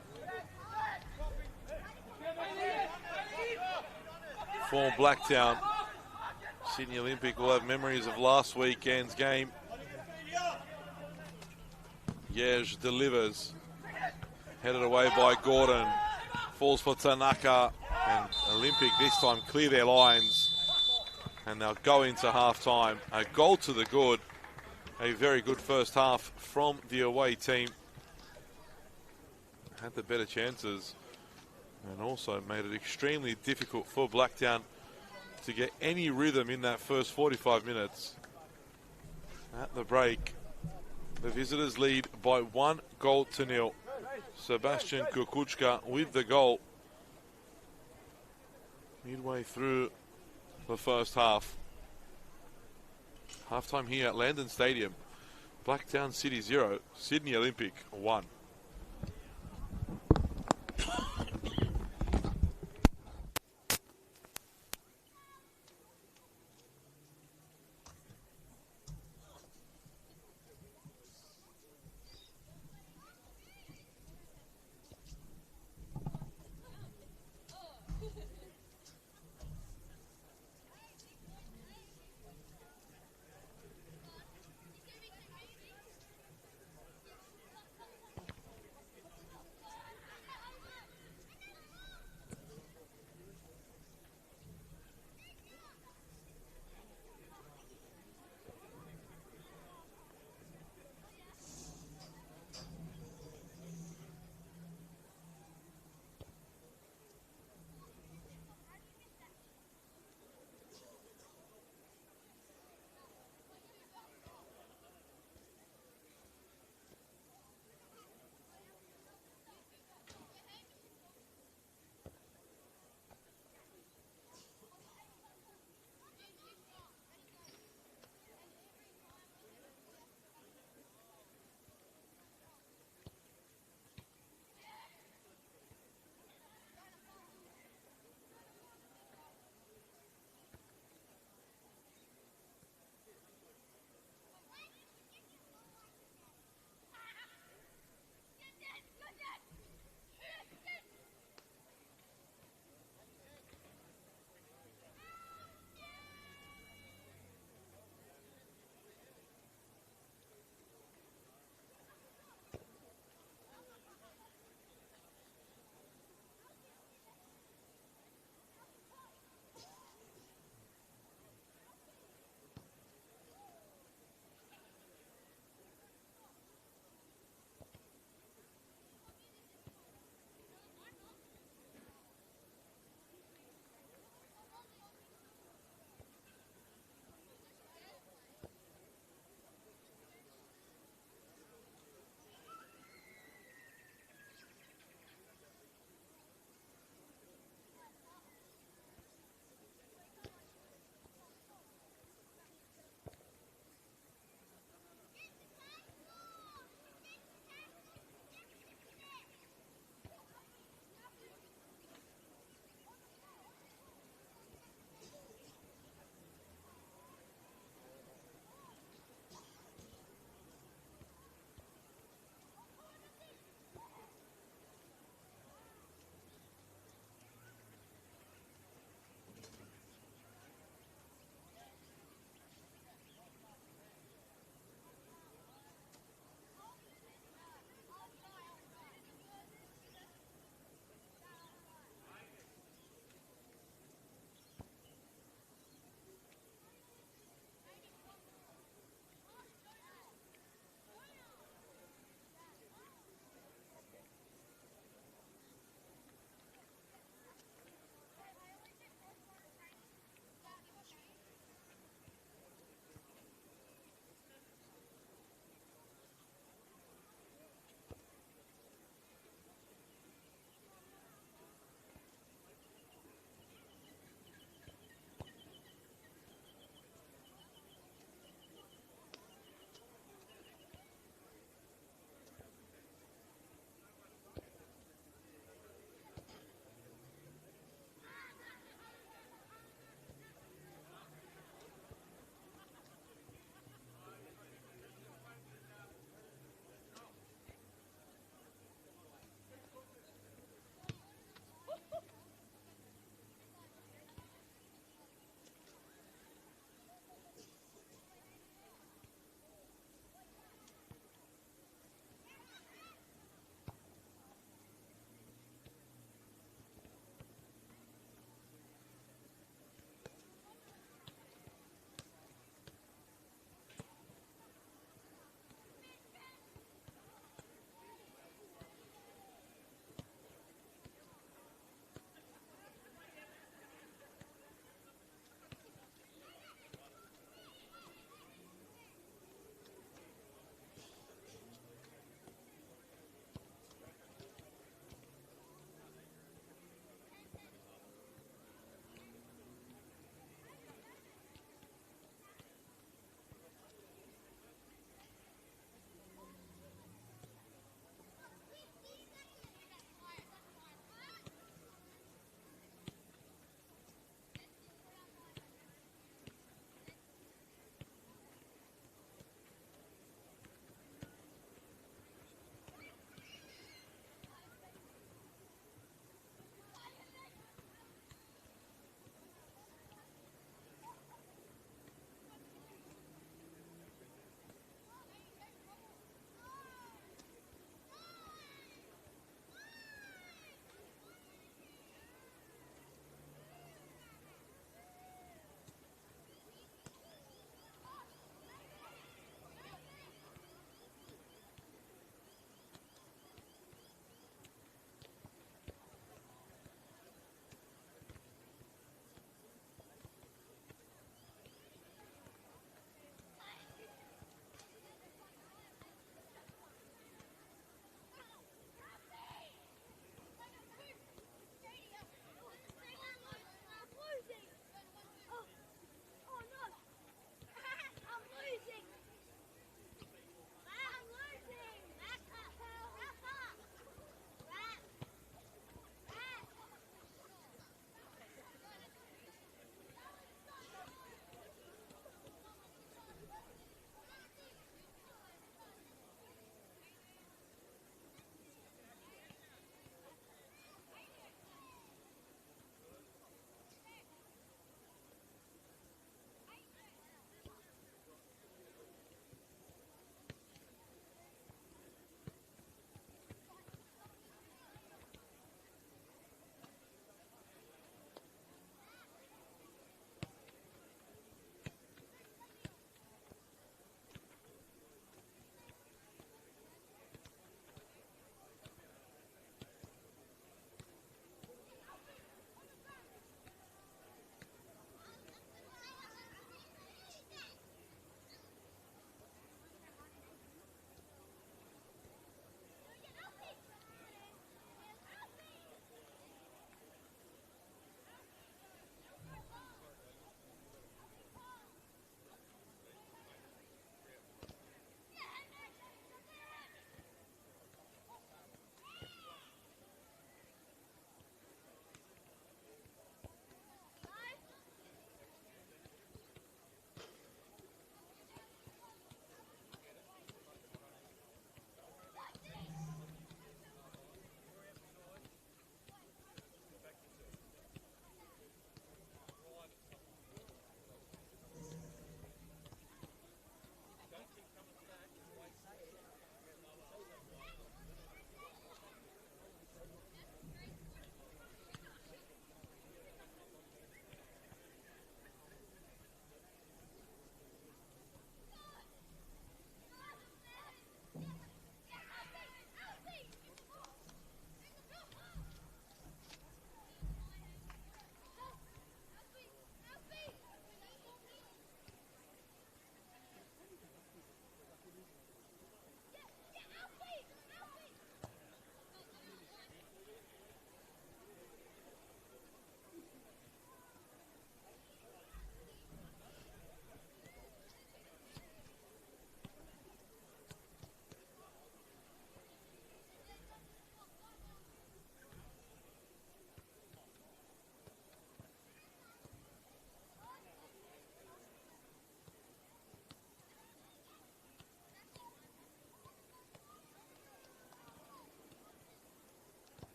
for Blacktown? Sydney Olympic will have memories of last weekend's game. Yeж delivers. Headed away by Gordon. Falls for Tanaka. And Olympic this time clear their lines. And they'll go into half-time. A goal to the good. A very good first half from the away team. Had the better chances. And also made it extremely difficult for Blacktown to get any rhythm in that first 45 minutes. At the break, the visitors lead by 1-0. Sebastian Kukuchka with the goal midway through the first half. Halftime here at Landon Stadium. Blacktown City 0, Sydney Olympic 1.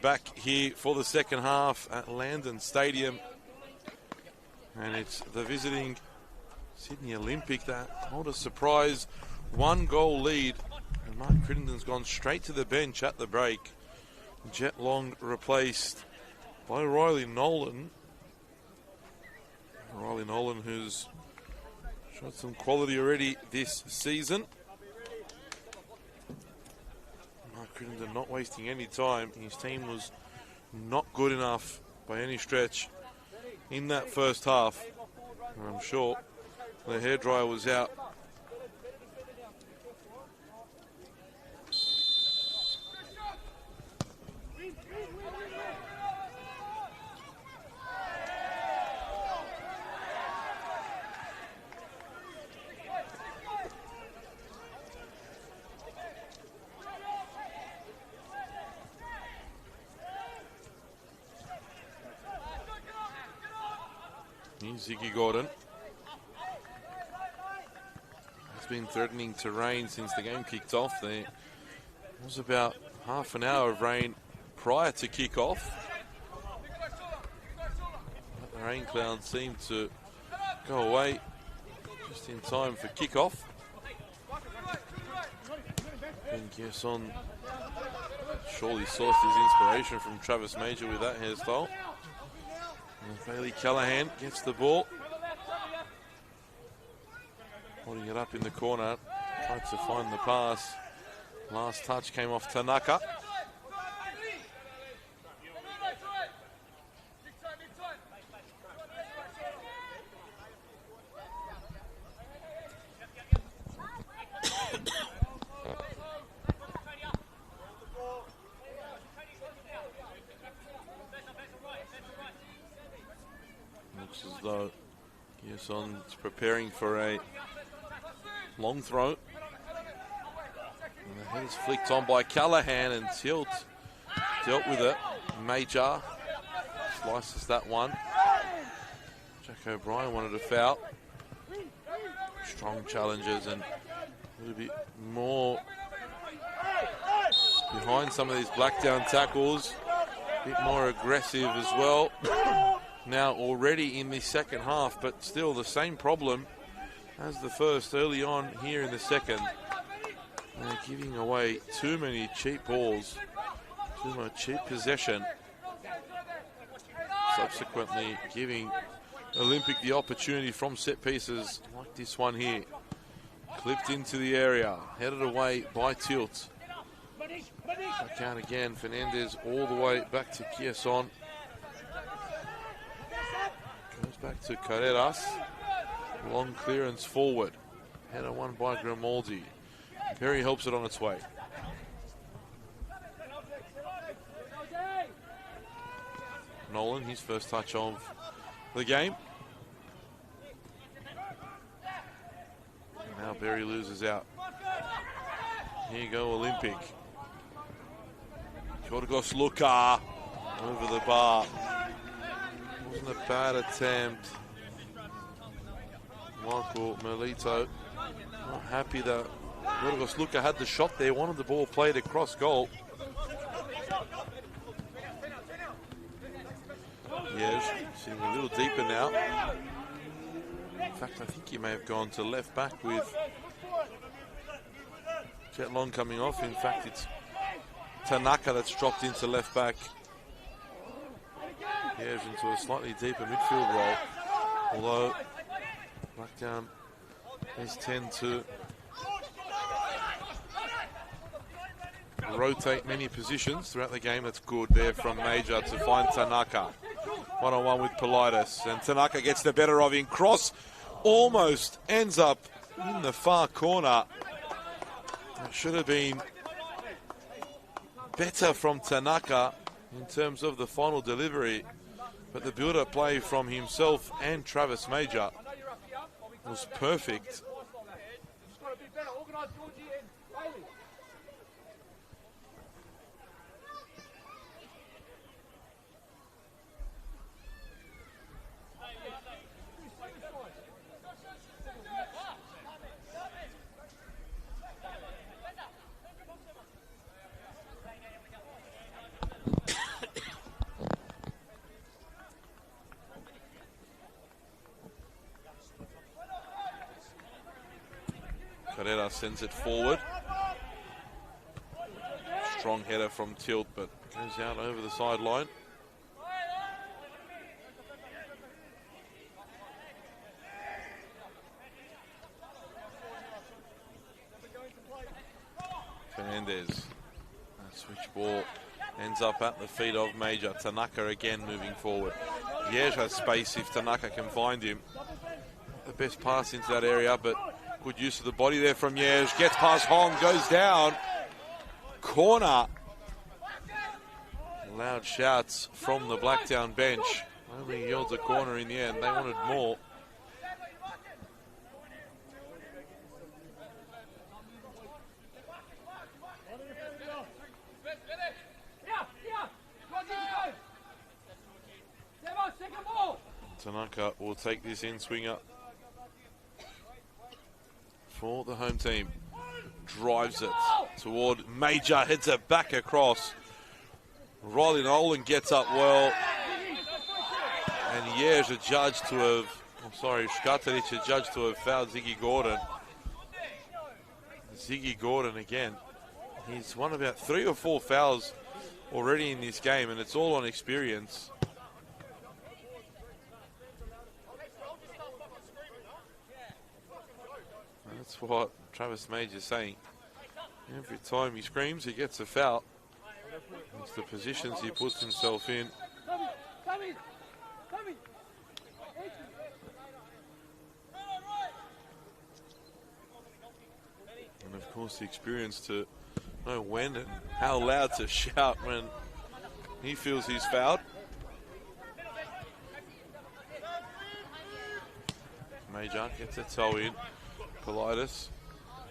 back here for the second half at Landon Stadium. And it's the visiting Sydney Olympic that hold a surprise 1-goal lead. And Mark Crittenden's gone straight to the bench at the break. Jet Long replaced by Riley Nolan. Riley Nolan, who's showed some quality already this season. Mark Crittenden not wasting any time. His team was not good enough by any stretch in that first half. And I'm sure the hairdryer was out. Ziggy Gordon has been threatening to rain since the game kicked off. There was about half an hour of rain prior to kick-off. But the rain clouds seem to go away just in time for kick-off. And Gerson surely sourced his inspiration from Travis Major with that hairstyle. And Bailey Callahan gets the ball. Holding it up in the corner. Tried to find the pass. Last touch came off Tanaka. Looks as though Gearson's preparing for a long throw. And the head is flicked on by Callahan, and Tilt dealt with it. Major slices that one. Jack O'Brien wanted a foul. Strong challenges and a little bit more behind some of these Blacktown tackles. A bit more aggressive as well. Now already in the second half, but still the same problem as the first early on here in the second. They're giving away too many cheap balls, too much cheap possession. Subsequently giving Olympic the opportunity from set pieces like this one here. Clipped into the area, headed away by Tilt. Back out again, Fernandez all the way back to Kierson. Goes back to Carreras. Long clearance forward. Header won by Grimaldi. Perry helps it on its way. Nolan, his first touch of the game. Now Berry loses out. Here you go, Olympic. Georgos Luka over the bar. Wasn't a bad attempt. Michael Melito not happy that Georgos Luka had the shot there, wanted the ball played across goal. Yeah, sitting a little deeper now. In fact, I think he may have gone to left back with Jet Long coming off. In fact, it's Tanaka that's dropped into left back. Here's into a slightly deeper midfield role. Although Blacktown has tend to rotate many positions throughout the game. That's good there from Major to find Tanaka. One-on-one with Politis. And Tanaka gets the better of him. Cross almost ends up in the far corner. It should have been better from Tanaka in terms of the final delivery. But the build-up play from himself and Travis Major was perfect. Carrera sends it forward. Strong header from Tilt, but goes out over the sideline. Fernandez. That switch ball ends up at the feet of Major. Tanaka again moving forward. Liège has space if Tanaka can find him. The best pass into that area, but good use of the body there from Liège. Gets past Hong, goes down. Corner. Loud shouts from the Blacktown bench. Only yields a corner in the end. They wanted more. Tanaka will take this in swinger for the home team. Drives it toward Major, heads it back across. Riley Nolan gets up well. And Liège adjudged to have, Škatarić adjudged to have fouled Ziggy Gordon. Ziggy Gordon again. He's won about 3 or 4 fouls already in this game, and it's all on experience. That's what Travis Major's saying. Every time he screams, he gets a foul. It's the positions he puts himself in. And of course the experience to know when and how loud to shout when he feels he's fouled. Major gets a toe in. Politis,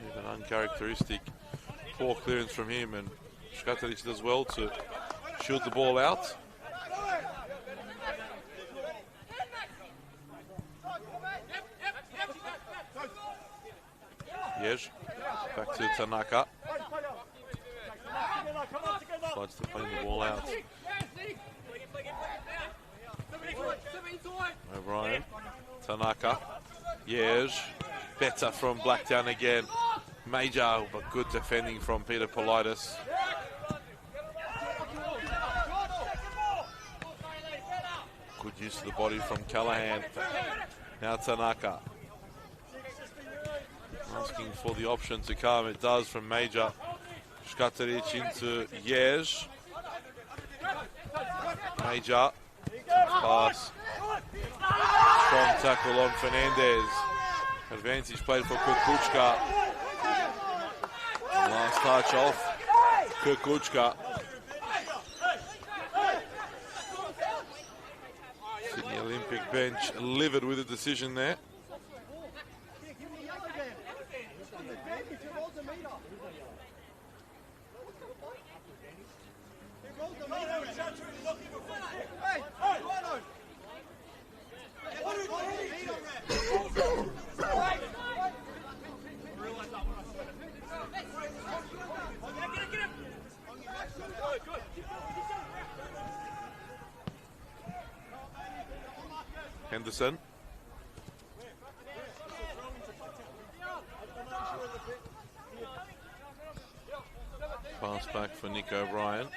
with an uncharacteristic poor clearance from him, and Škatarić does well to shield the ball out. Liège, back to Tanaka. Decides to play the ball out. O'Brien, Tanaka, Liège. Better from Blacktown again. Major, but good defending from Peter Politis. Good use of the body from Callahan. Now Tanaka. Asking for the option to come. It does from Major. Škatarić into Liège. Major. Pass. Strong tackle on Fernandez. Advantage played for Kukuchka. Last touch off Kukuchka. Sydney Olympic bench livid with a decision there. Henderson. Pass back for Nick O'Brien.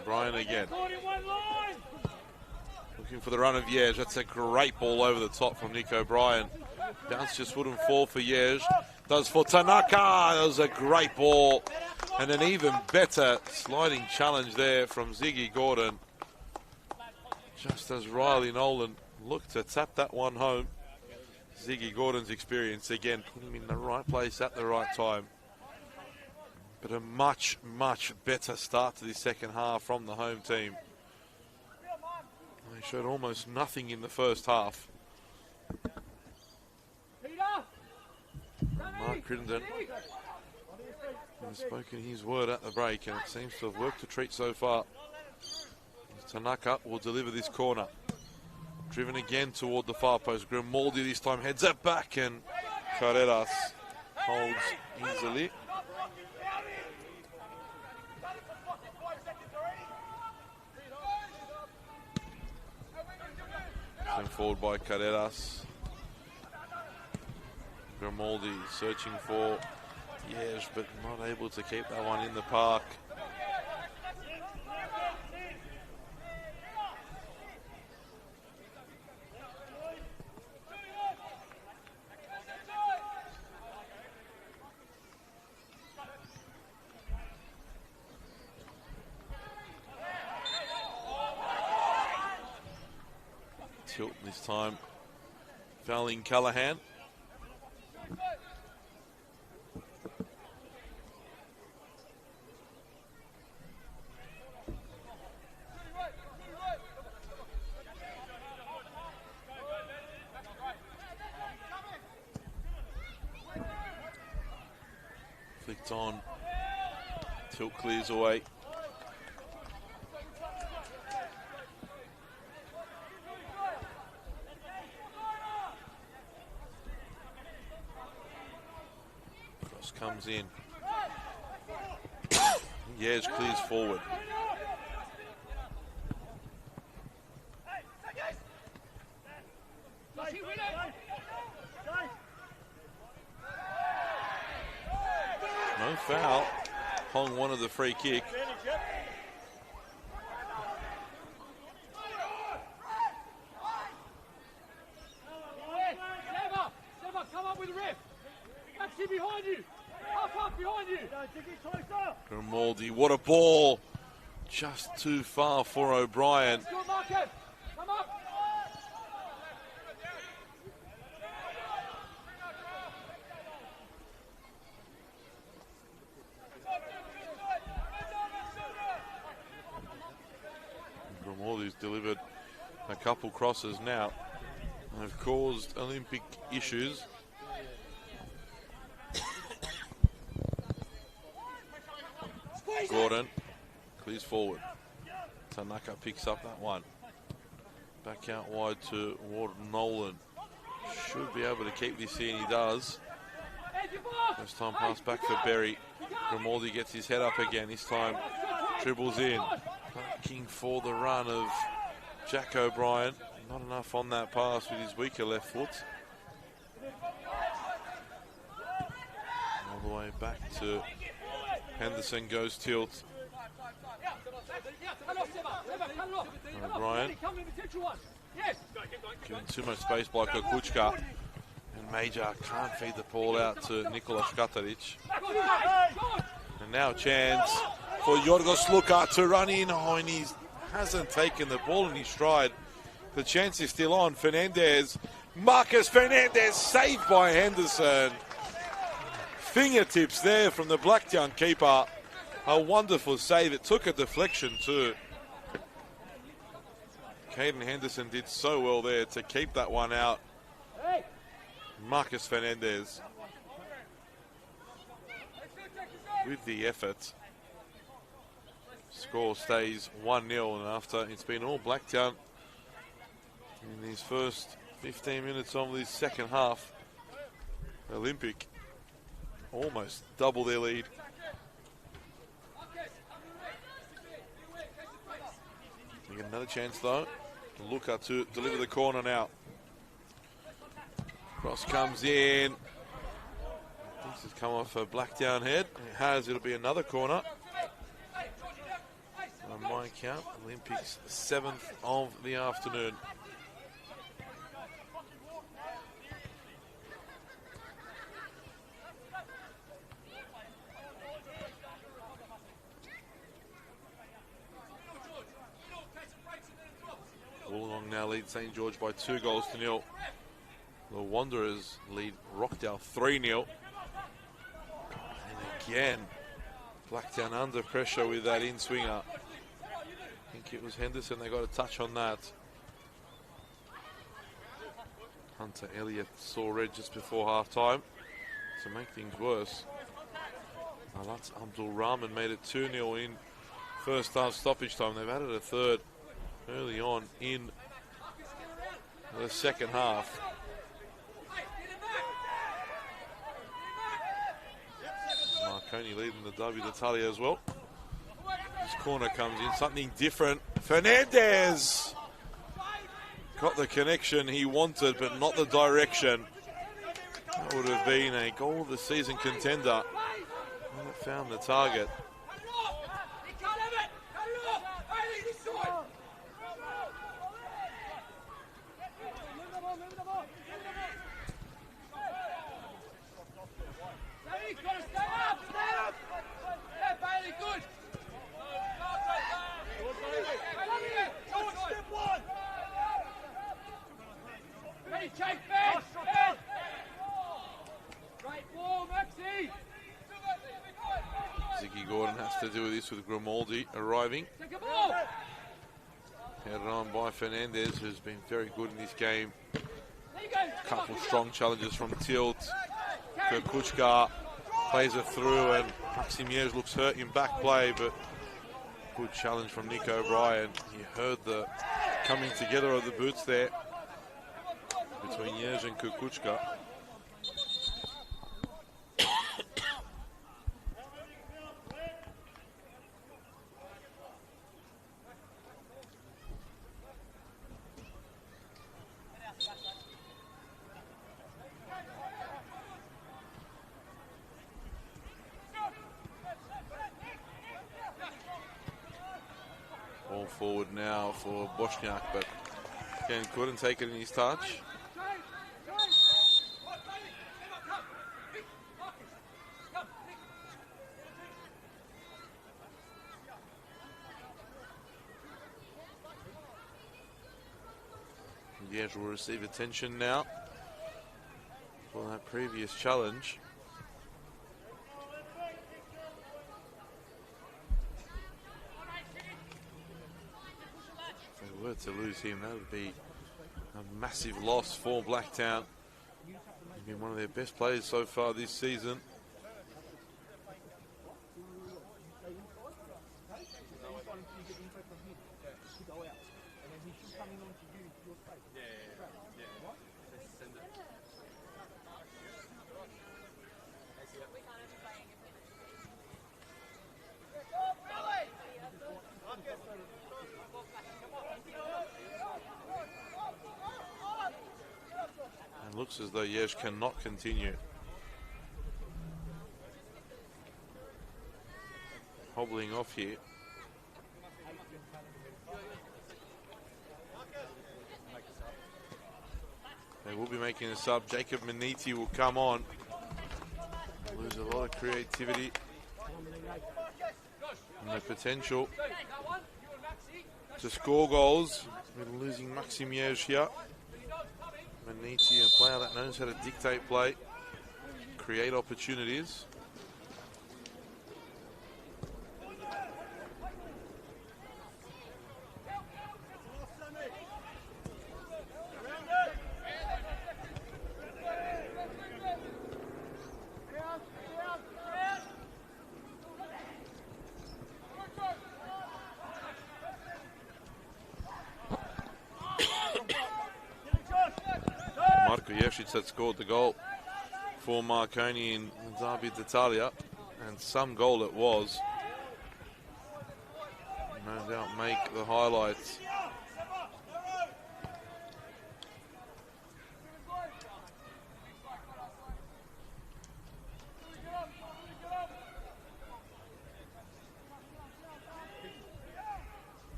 O'Brien again. Looking for the run of Liège. That's a great ball over the top from Nick O'Brien. Bounce just wouldn't fall for Liège. Does for Tanaka. That was a great ball. And an even better sliding challenge there from Ziggy Gordon. Just as Riley Nolan looked to tap that one home. Ziggy Gordon's experience again, put him in the right place at the right time. But a much, much better start to the second half from the home team. They showed almost nothing in the first half. Mark Crittenden has spoken his word at the break, and it seems to have worked a treat so far. Tanaka will deliver this corner. Driven again toward the far post. Grimaldi this time heads it back, and Carreras holds easily. Sent forward by Carreras. Grimaldi searching for Yesh, but not able to keep that one in the park. Tilt this time, fouling Callahan. Flicked on, Tilt clears away. Comes in. Yej clears forward. No foul. Hong wanted the free kick. Come up with the ref. Actually behind you. Behind you. Grimaldi, what a ball. Just too far for O'Brien. Come up. Grimaldi's delivered a couple crosses now. They've caused Olympic issues. Gordon clears forward. Tanaka picks up that one. Back out wide to Warden Nolan. Should be able to keep this here, and he does. First time pass back for Berry. Grimaldi gets his head up again. This time dribbles in. Backing for the run of Jack O'Brien. Not enough on that pass with his weaker left foot. All the way back to Henderson, goes Tilt. O'Brien giving too much space by Kukuchka, and Major can't feed the ball out to Nikola Škatarić. And now a chance for Yorgos Luka to run in. Oh, and he hasn't taken the ball in his stride. The chance is still on. Fernandez, Marcus Fernandez, saved by Henderson. Fingertips there from the Blacktown keeper. A wonderful save. It took a deflection too. Caden Henderson did so well there to keep that one out. Marcus Fernandez with the effort. Score stays 1-0, and after it's been all Blacktown in these first 15 minutes of this second half, Olympic almost double their lead. They get another chance though. Luka to deliver the corner now. Cross comes in. This has come off a Blacktown head. It has, it'll be another corner. On my count, Olympics 7th of the afternoon. Wollongong now lead St. George by 2-0. The Wanderers lead Rockdale 3-0. And again, Blacktown under pressure with that in-swinger. I think it was Henderson, they got a touch on that. Hunter Elliott saw red just before half-time to make things worse. That's Abdul Rahman made it 2-0 in first half stoppage time. They've added a third early on in the second half. Marconi leading the W D'Italia as well. This corner comes in, something different. Fernandez got the connection he wanted, but not the direction. That would have been a goal of the season contender. And it found the target. Ziggy Gordon has to do this with Grimaldi arriving. Headed on by Fernandez, who's been very good in this game. A couple strong challenges from Tilt. Kukuchka plays it through, and Maximiers looks hurt in back play, but good challenge from Nick O'Brien. You heard the coming together of the boots there between Yeж and Kukuchka. Ball forward now for Bosniak, but again couldn't take it in his touch. Yeж will receive attention now for that previous challenge. If they were to lose him, that would be a massive loss for Blacktown. He's been one of their best players so far this season. And looks as though Yeж cannot continue. Hobbling off here. They will be making a sub. Jacob Maniti will come on. Lose a lot of creativity and the potential to score goals. We're losing Maximiers here. Maniti, a player that knows how to dictate play, create opportunities. Had scored the goal for Marconi in Derby d'Italia, and some goal it was. No doubt make the highlights.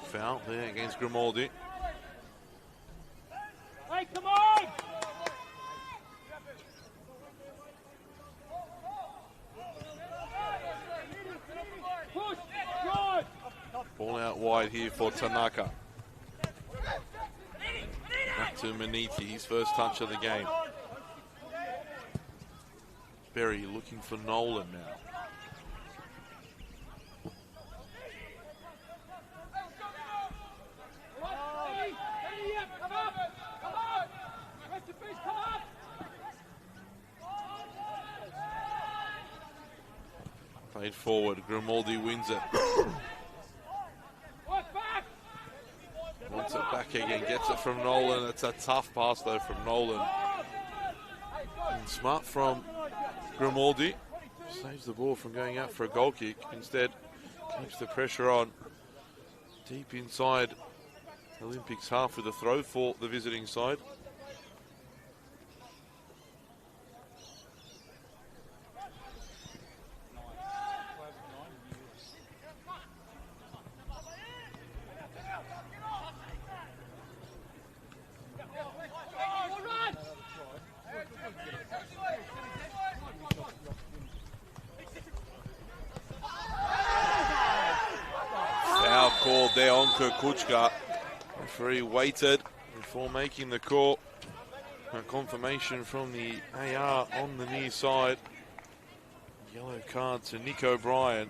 Foul there against Grimaldi. Hey, come on! Ball out wide here for Tanaka. Back to Maniti, his first touch of the game. Berry looking for Nolan now. Played forward, Grimaldi wins it. Wants it back again, gets it from Nolan. It's a tough pass though from Nolan. And smart from Grimaldi. Saves the ball from going out for a goal kick. Instead, keeps the pressure on. Deep inside Olympics half with a throw for the visiting side. Foul called there on Kukuchka. Referee waited before making the call. A confirmation from the AR on the near side. Yellow card to Nick O'Brien.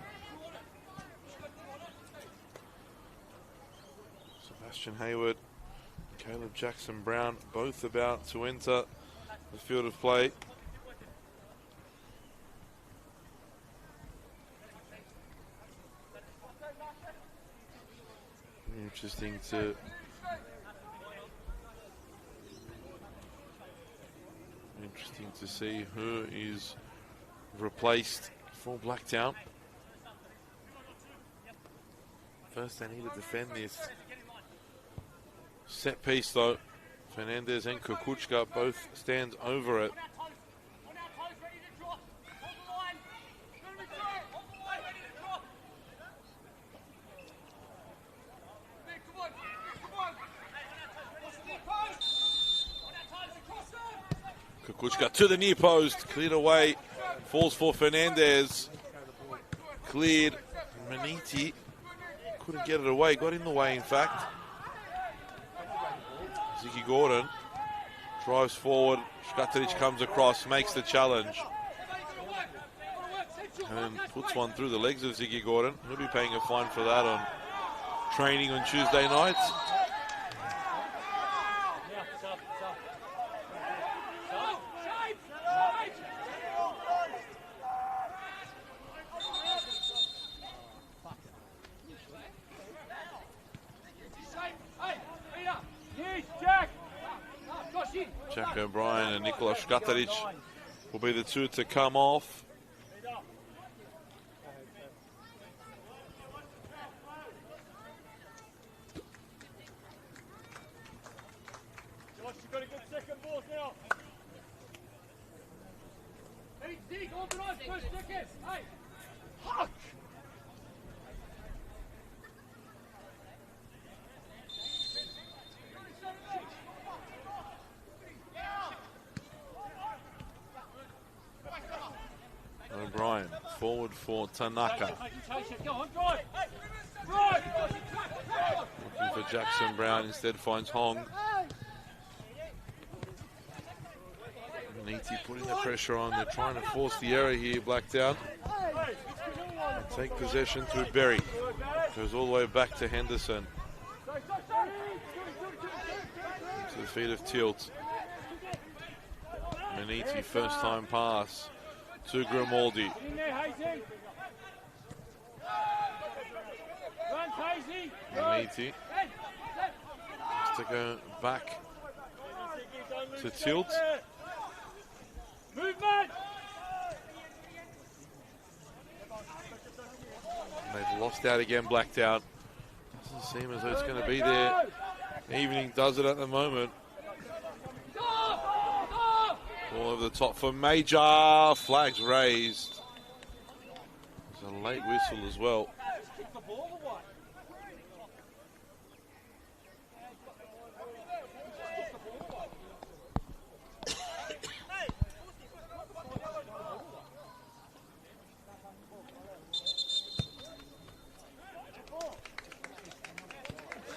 Sebastian Hayward, Caleb Jackson Brown, both about to enter the field of play. Interesting to see who is replaced for Blacktown. First they need to defend this set piece though. Fernandez and Kukuchka both stand over it. Kukuchka to the near post, cleared away, falls for Fernandez. Cleared, Maniti couldn't get it away, got in the way in fact. Ziggy Gordon drives forward, Škatarić comes across, makes the challenge. And puts one through the legs of Ziggy Gordon. He'll be paying a fine for that on training on Tuesday nights. Jack O'Brien and Nikola Škatarić will be the two to come off. O'Brien forward for Tanaka. Looking for Jackson Brown, instead finds Hong. Maniti putting the pressure on. They're trying to force the error here, Blacktown. And take possession through Berry. Goes all the way back to Henderson. To the feet of Tilt. Maniti, first time pass to Grimaldi. Maniti has to go back to Tilt. They've lost out again, Blacktown. Doesn't seem as though it's going to be there. Evening does it at the moment. All over the top for Major. Flags raised. There's a late whistle as well.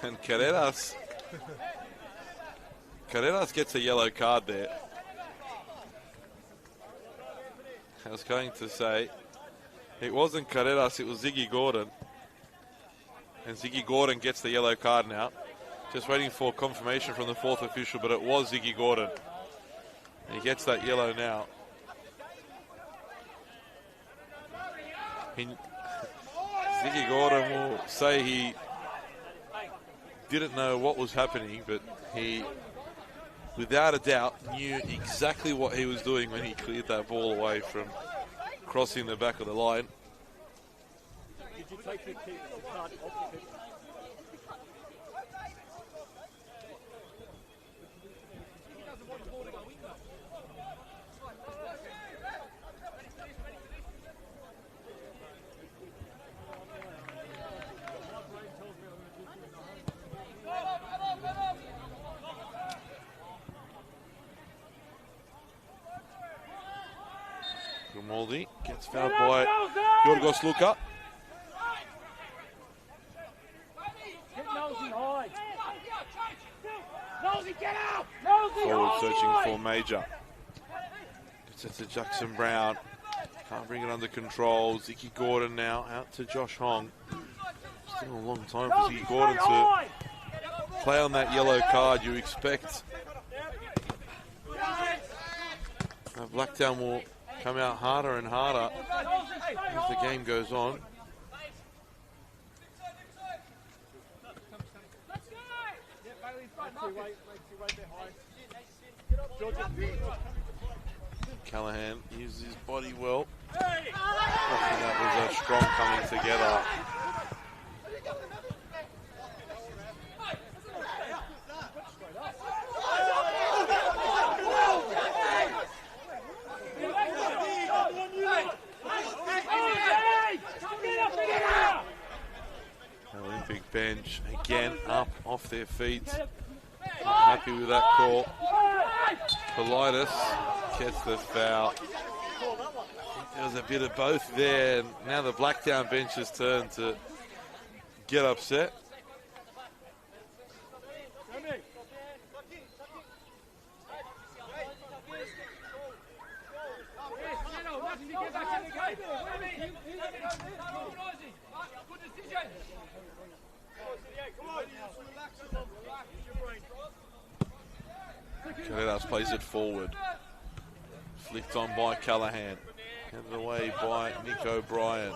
And Carreras gets a yellow card there. I was going to say, it wasn't Carreras, it was Ziggy Gordon. And Ziggy Gordon gets the yellow card now. Just waiting for confirmation from the fourth official, but it was Ziggy Gordon. And he gets that yellow now. Ziggy Gordon will say he didn't know what was happening, but he, without a doubt, knew exactly what he was doing when he cleared that ball away from crossing the back of the line. Did you take the kick to start off the kick? Grimaldi gets fouled by Yorgos Luka. Forward searching for Major. Gets it to Jackson Brown. Can't bring it under control. Zicky Gordon now out to Josh Hong. Still a long time for Zicky Gordon to play on that yellow card. You expect Blacktown will come out harder and harder as the game goes on. Callahan uses his body well. I think that was a strong coming together. Olympic bench again up off their feet. Not happy with that call. Politis gets the foul. I think there was a bit of both there. And now the Blacktown bench's turn to get upset. Cadenas plays it forward. Flicked on by Callahan. Handed away by Nick O'Brien.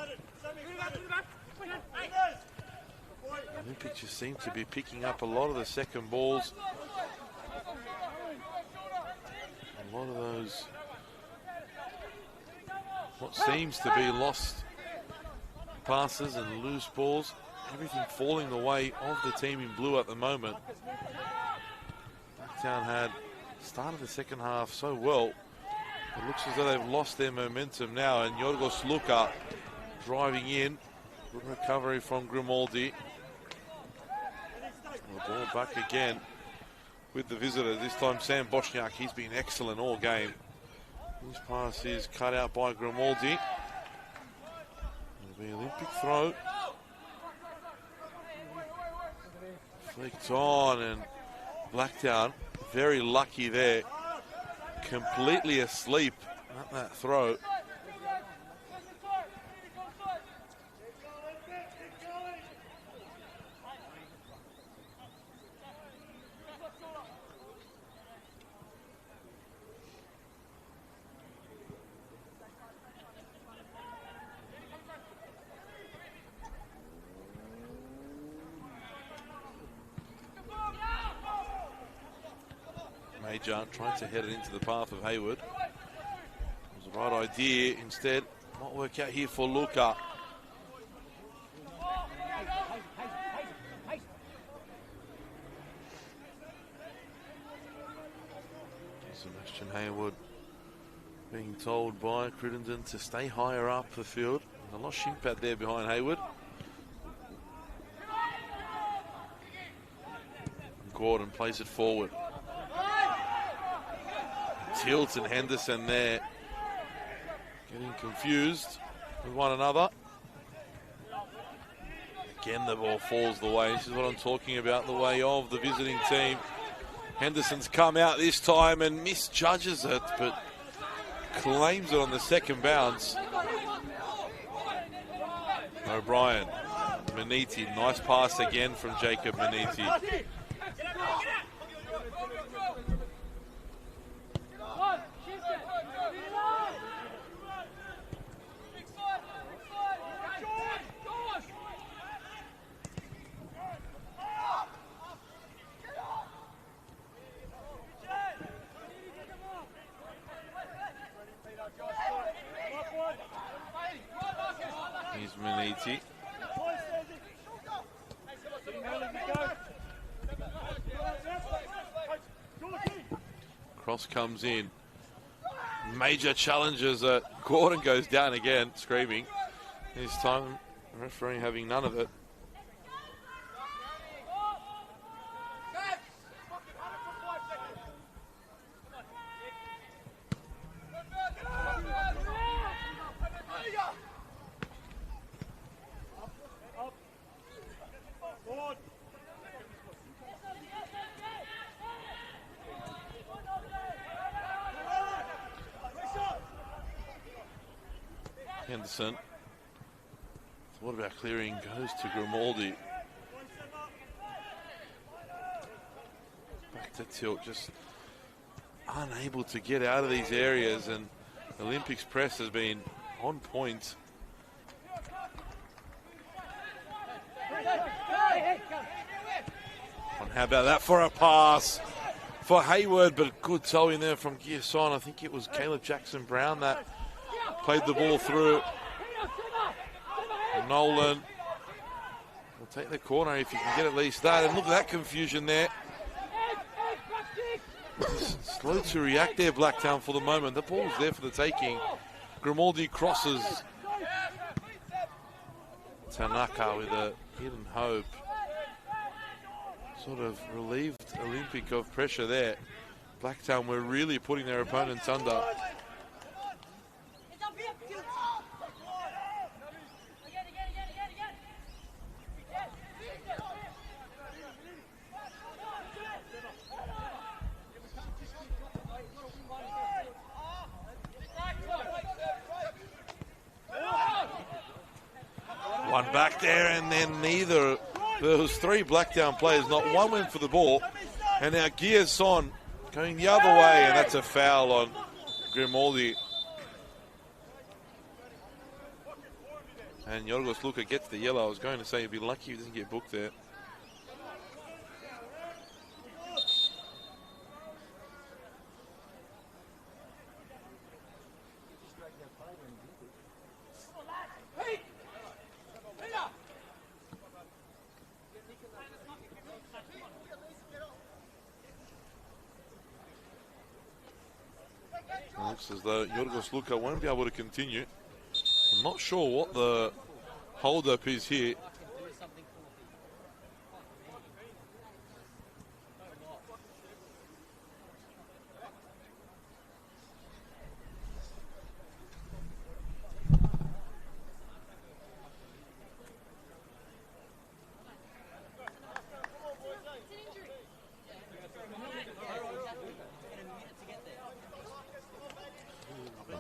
Olympic just seem to be picking up a lot of the second balls. A lot of those, what seems to be lost passes and loose balls. Everything falling the way of the team in blue at the moment. Blacktown had started the second half so well. It looks as though they've lost their momentum now, and Yorgos Luka driving in. Good recovery from Grimaldi. The ball back again with the visitors. This time Sam Bosniak, he's been excellent all game. His pass is cut out by Grimaldi. It'll be Olympic throw. Flicked on, and Blacktown very lucky there. Completely asleep at that throw. Major trying to head it into the path of Hayward. It was the right idea. Instead, might work out here for Luka. Sebastian Hayward being told by Crittenden to stay higher up the field. A lot of Shimpat there behind Hayward. Gordon plays it forward. Tilts and Henderson there, getting confused with one another. Again, the ball falls the way. This is what I'm talking about, the way of the visiting team. Henderson's come out this time and misjudges it, but claims it on the second bounce. O'Brien, Maniti, nice pass again from Jacob Maniti. DT. Cross comes in. Major challenges. Gordon goes down again, screaming. This time, referee having none of it. Henderson. What about clearing? Goes to Grimaldi. Back to tilt, just unable to get out of these areas, and Olympics press has been on point. And how about that for a pass for Hayward, but good toe in there from Gearson. I think it was Caleb Jackson-Brown that played the ball through. Nolan will take the corner if you can get at least that. And look at that confusion there. Just slow to react there, Blacktown, for the moment. The ball's there for the taking. Grimaldi crosses. Tanaka with a hidden hope. Sort of relieved Olympic of pressure there. Blacktown were really putting their opponents under. One back there, and then neither. There was three Blacktown players, not one went for the ball. And now Gearson going the other way, and that's a foul on Grimaldi. And Yorgos Luka gets the yellow. I was going to say he'd be lucky if he doesn't get booked there. Looks as though Yorgos Luka won't be able to continue. I'm not sure what the hold-up is here.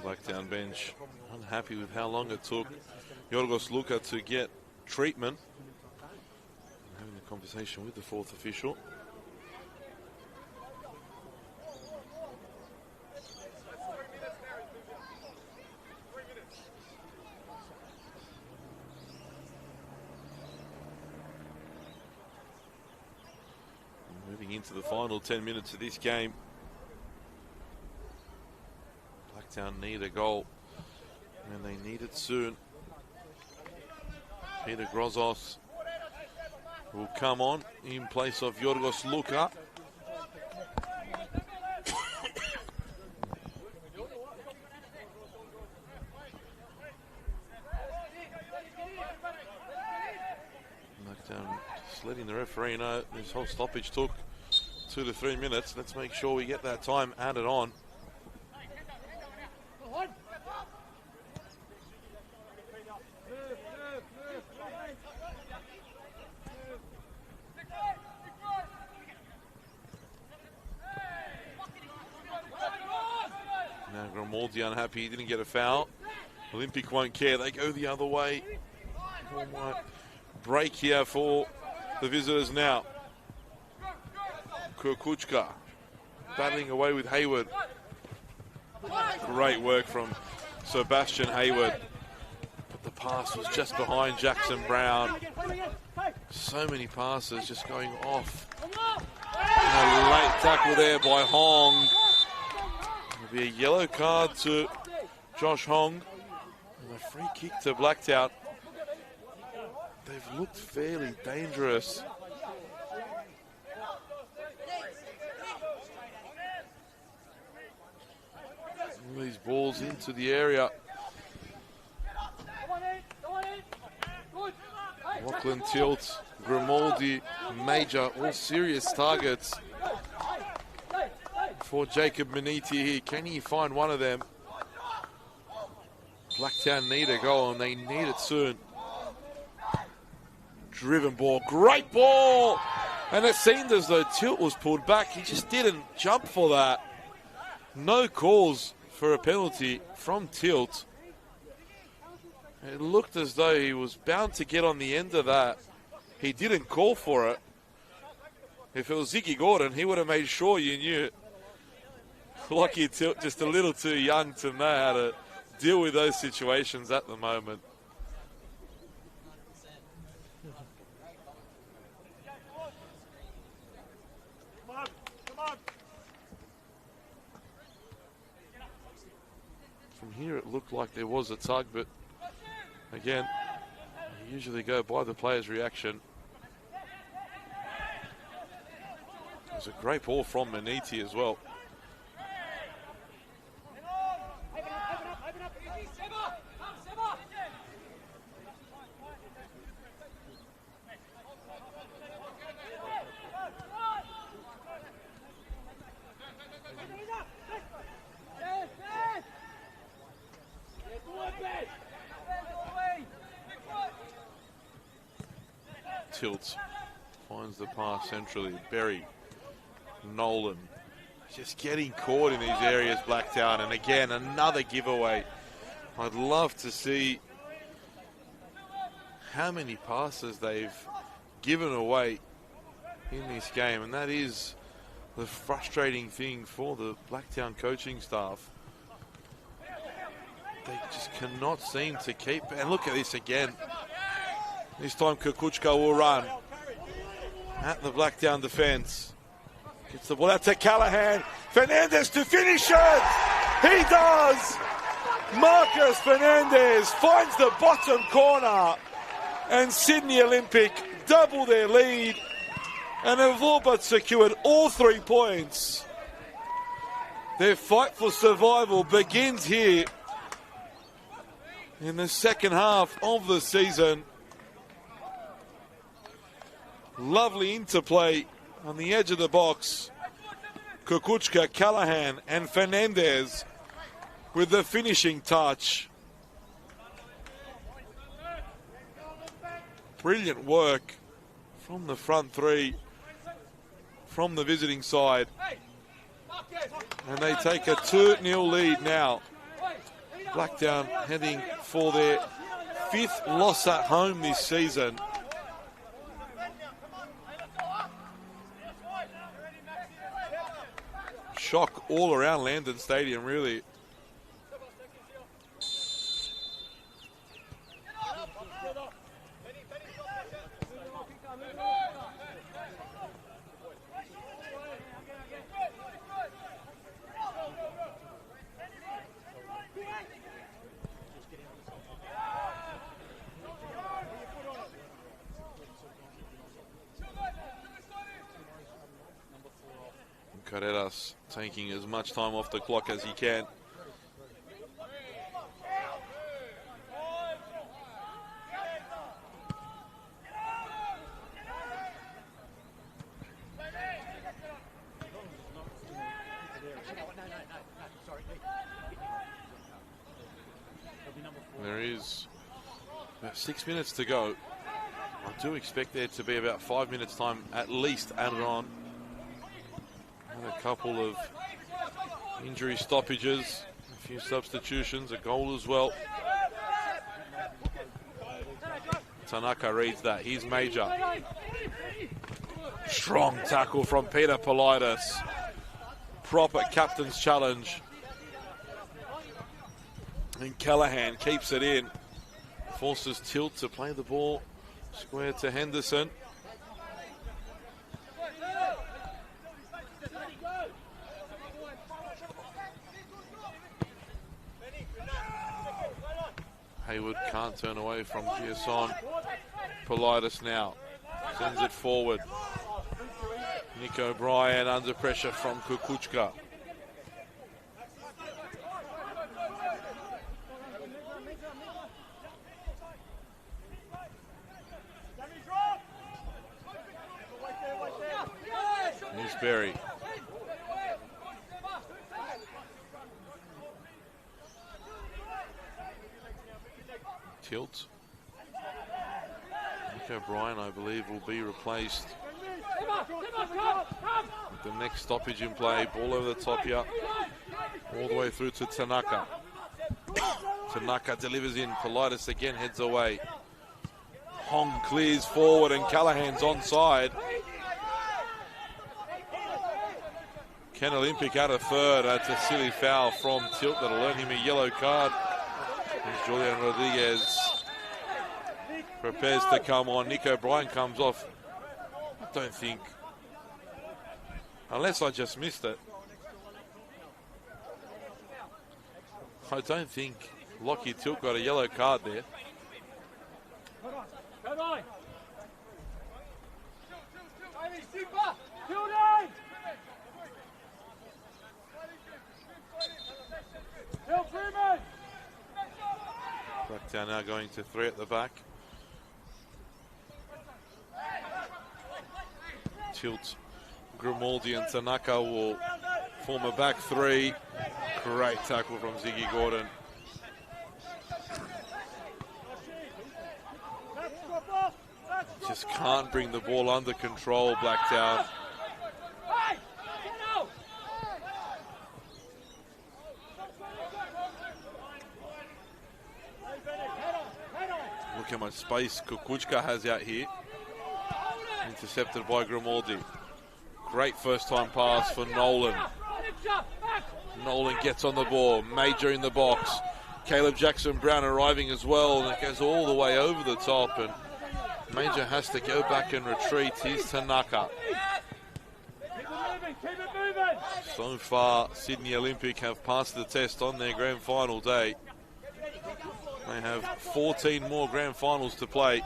Blacktown bench unhappy with how long it took Yorgos Luka to get treatment. Having a conversation with the fourth official. Moving into the final 10 minutes of this game. Blacktown need a goal, and they need it soon. Peter Grozos will come on in place of Yorgos Luka. Blacktown just letting the referee know this whole stoppage took 2 to 3 minutes. Let's make sure we get that time added on. Now Grimaldi unhappy, he didn't get a foul. Olympic won't care, they go the other way. Ball might break here for the visitors now. Kurkuchka battling away with Hayward. Great work from Sebastian Hayward. But the pass was just behind Jackson-Brown. So many passes just going off. And a late tackle there by Hong. There'll be a yellow card to Josh Hong. And a free kick to Blacktown. they've looked fairly dangerous. All these balls into the area. Lachlan Tilt, Grimaldi, Major, all serious targets for Jacob Maniti here. Can he find one of them? Blacktown need a goal, and they need it soon. Driven ball, great ball! And it seemed as though Tilt was pulled back. He just didn't jump for that. No calls for a penalty from Tilt. It looked as though he was bound to get on the end of that. He didn't call for it. If it was Ziggy Gordon, he would have made sure you knew. Lockie Tilt just a little too young to know how to deal with those situations at the moment. From here it looked like there was a tug, but again, you usually go by the player's reaction. It was a great ball from Maniti as well. Tilt finds the pass centrally. Berry, Nolan, just getting caught in these areas, Blacktown, and again, another giveaway. I'd love to see how many passes they've given away in this game, and that is the frustrating thing for the Blacktown coaching staff. They just cannot seem to keep, and look at this again. This time Kukuchka will run at the Blacktown defence. Gets the ball out to Callahan. Fernandez to finish it! He does! Marcus Fernandez finds the bottom corner, and Sydney Olympic double their lead and have all but secured all 3 points. Their fight for survival begins here in the second half of the season. Lovely interplay on the edge of the box. Kukuchka, Callahan and Fernandez with the finishing touch. Brilliant work from the front 3 from the visiting side. And they take a 2-0 lead now. Blacktown heading for their 5th loss at home this season. Shock all around Landon Stadium, really. Carreras taking as much time off the clock as he can. There is about 6 minutes to go. I do expect there to be about 5 minutes time at least added on. And a couple of injury stoppages, a few substitutions, a goal as well. Tanaka reads that. He's Major. Strong tackle from Peter Politis. Proper captain's challenge. And Callahan keeps it in. Forces Tilt to play the ball square to Henderson. Hayward can't turn away from Giasson. Politis now sends it forward. Nick O'Brien under pressure from Kukuchka. Here's Berry. Tilt. Nick O'Brien, I believe, will be replaced with the next stoppage in play. Ball over the top here. All the way through to Tanaka. Tanaka delivers in. Politis again heads away. Hong clears forward and Callahan's onside. Ken Olympic out of third. That's a silly foul from Tilt that'll earn him a yellow card. As Julian Rodriguez prepares to come on. Nick O'Brien comes off. I don't think, unless I just missed it, I don't think Lockie Tilt got a yellow card there. Blacktown now going to 3 at the back. Tilt, Grimaldi and Tanaka will form a back 3. Great tackle from Ziggy Gordon. Just can't bring the ball under control, Blacktown. Look how much space Kukuchka has out here. Intercepted by Grimaldi. Great first time pass for Nolan. Nolan gets on the ball. Major in the box. Caleb Jackson-Brown arriving as well, and it goes all the way over the top, and Major has to go back and retreat. Here's Tanaka. So far, Sydney Olympic have passed the test on their grand final day. They have 14 more grand finals to play.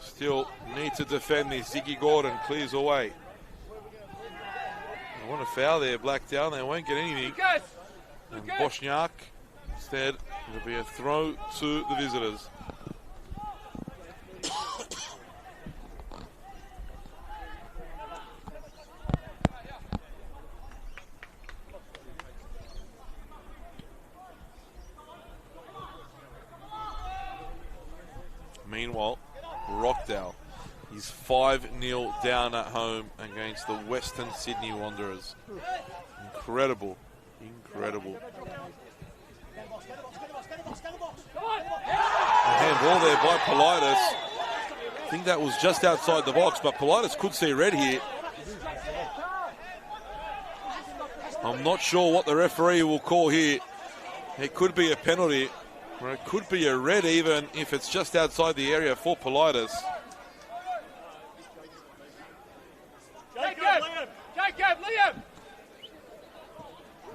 Still need to defend this. Ziggy Gordon clears away. They want a foul there, Blacktown. They won't get anything. And Bosniak, instead, it'll be a throw to the visitors. Meanwhile, Rockdale is 5-0 down at home against the Western Sydney Wanderers. Incredible, incredible. A handball there by Politis. I think that was just outside the box, but Politis could see red here. I'm not sure what the referee will call here. It could be a penalty, or it could be a red even if it's just outside the area for Politis. Liam!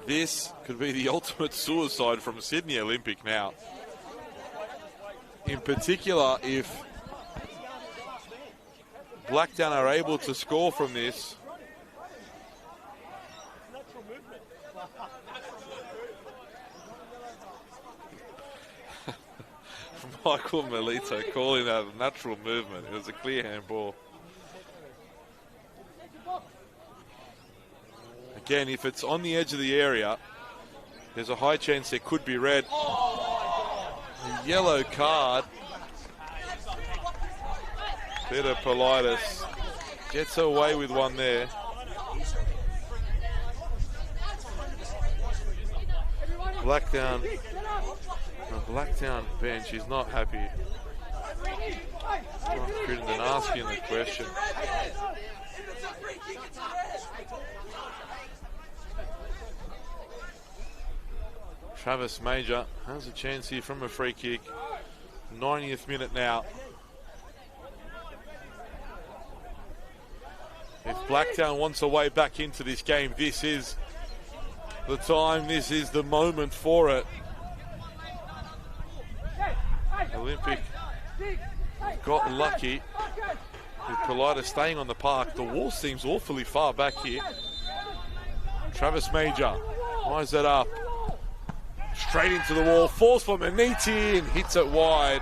This could be the ultimate suicide from Sydney Olympic now. In particular, if Blacktown are able to score from this. Michael Melito calling that a natural movement. It was a clear handball. Again, if it's on the edge of the area, there's a high chance it could be red. A yellow card. Peter Politis gets away with one there. Blacktown. The Blacktown bench is not happy. Crittenden asking the question. Travis Major has a chance here from a free kick. 90th minute now. If Blacktown wants a way back into this game, this is the time, this is the moment for it. Olympic got lucky with Polita staying on the park. The wall seems awfully far back here. Travis Major ties it up. Straight into the wall. Falls for Maniti and hits it wide.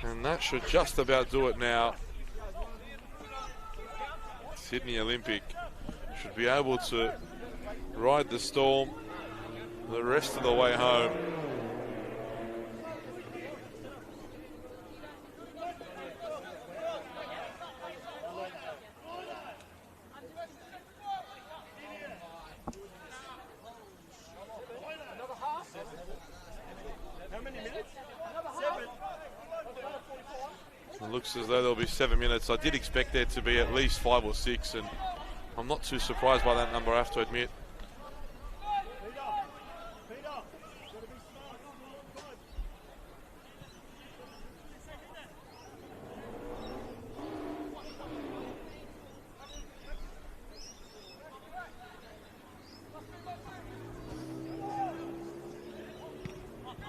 And that should just about do it now. Sydney Olympic should be able to ride the storm the rest of the way home. It looks as though there'll be 7 minutes. I did expect there to be at least 5 or 6, and I'm not too surprised by that number, I have to admit.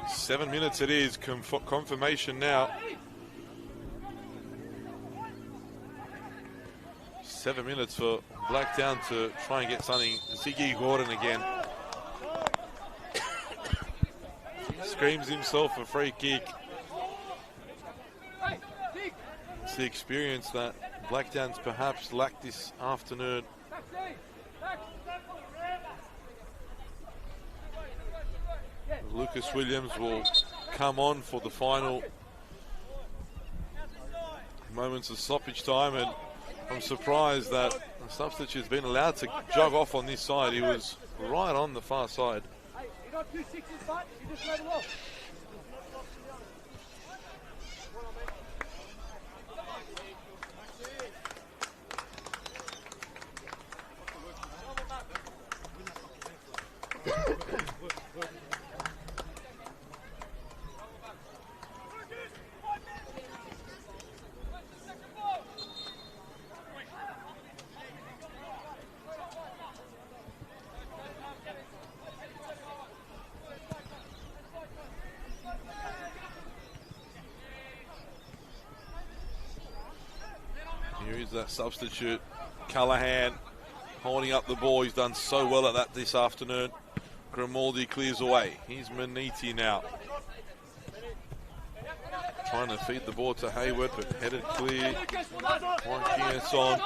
Seven minutes it is, confirmation now. 7 minutes for Blacktown to try and get something. Ziggy Gordon again. Screams himself a free kick. It's the experience that Blacktown's perhaps lacked this afternoon. Lucas Williams will come on for the final moments of stoppage time, and I'm surprised that the substitute's been allowed to jog off on this side. He was right on the far side. Hey, you got 2 6s, but you just level off. That substitute, Callahan, holding up the ball. He's done so well at that this afternoon. Grimaldi clears away. Here's Maniti now. Trying to feed the ball to Hayward, but headed clear. Marquinhos on.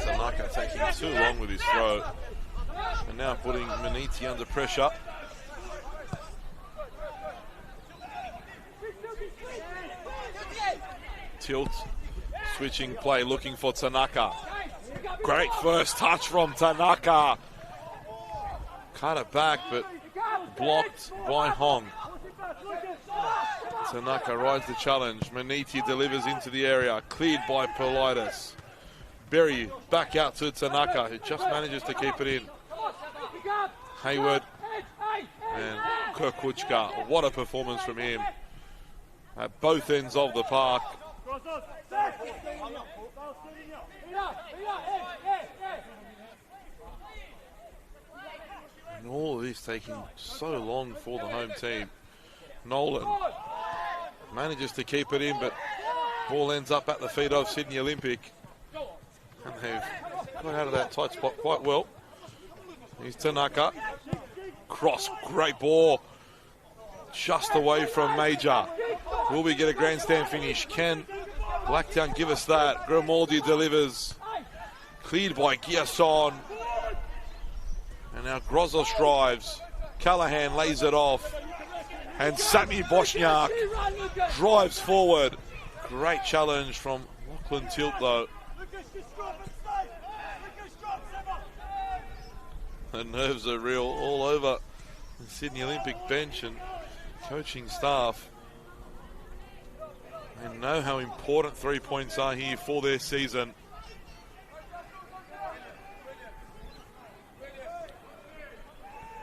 Tanaka taking too long with his throw. And now putting Maniti under pressure. Tilt, switching play, looking for Tanaka. Great first touch from Tanaka. Cut it back, but blocked by Hong. Tanaka rides the challenge. Maniti delivers into the area, cleared by Politis. Berry back out to Tanaka, who just manages to keep it in. Hayward and Kurkuchka. What a performance from him at both ends of the park. And all of this taking so long for the home team. Nolan manages to keep it in, but ball ends up at the feet of Sydney Olympic. And they've got out of that tight spot quite well. Here's Tanaka. Cross, great ball. Just away from Major. Will we get a grandstand finish? Can Blacktown give us that? Grimaldi delivers. Cleared by Giasson. And now Grozos drives. Callahan lays it off. And Sami Bosniak drives forward. Great challenge from Lachlan Tilt though. The nerves are real all over the Sydney Olympic bench and coaching staff. They know how important 3 points are here for their season.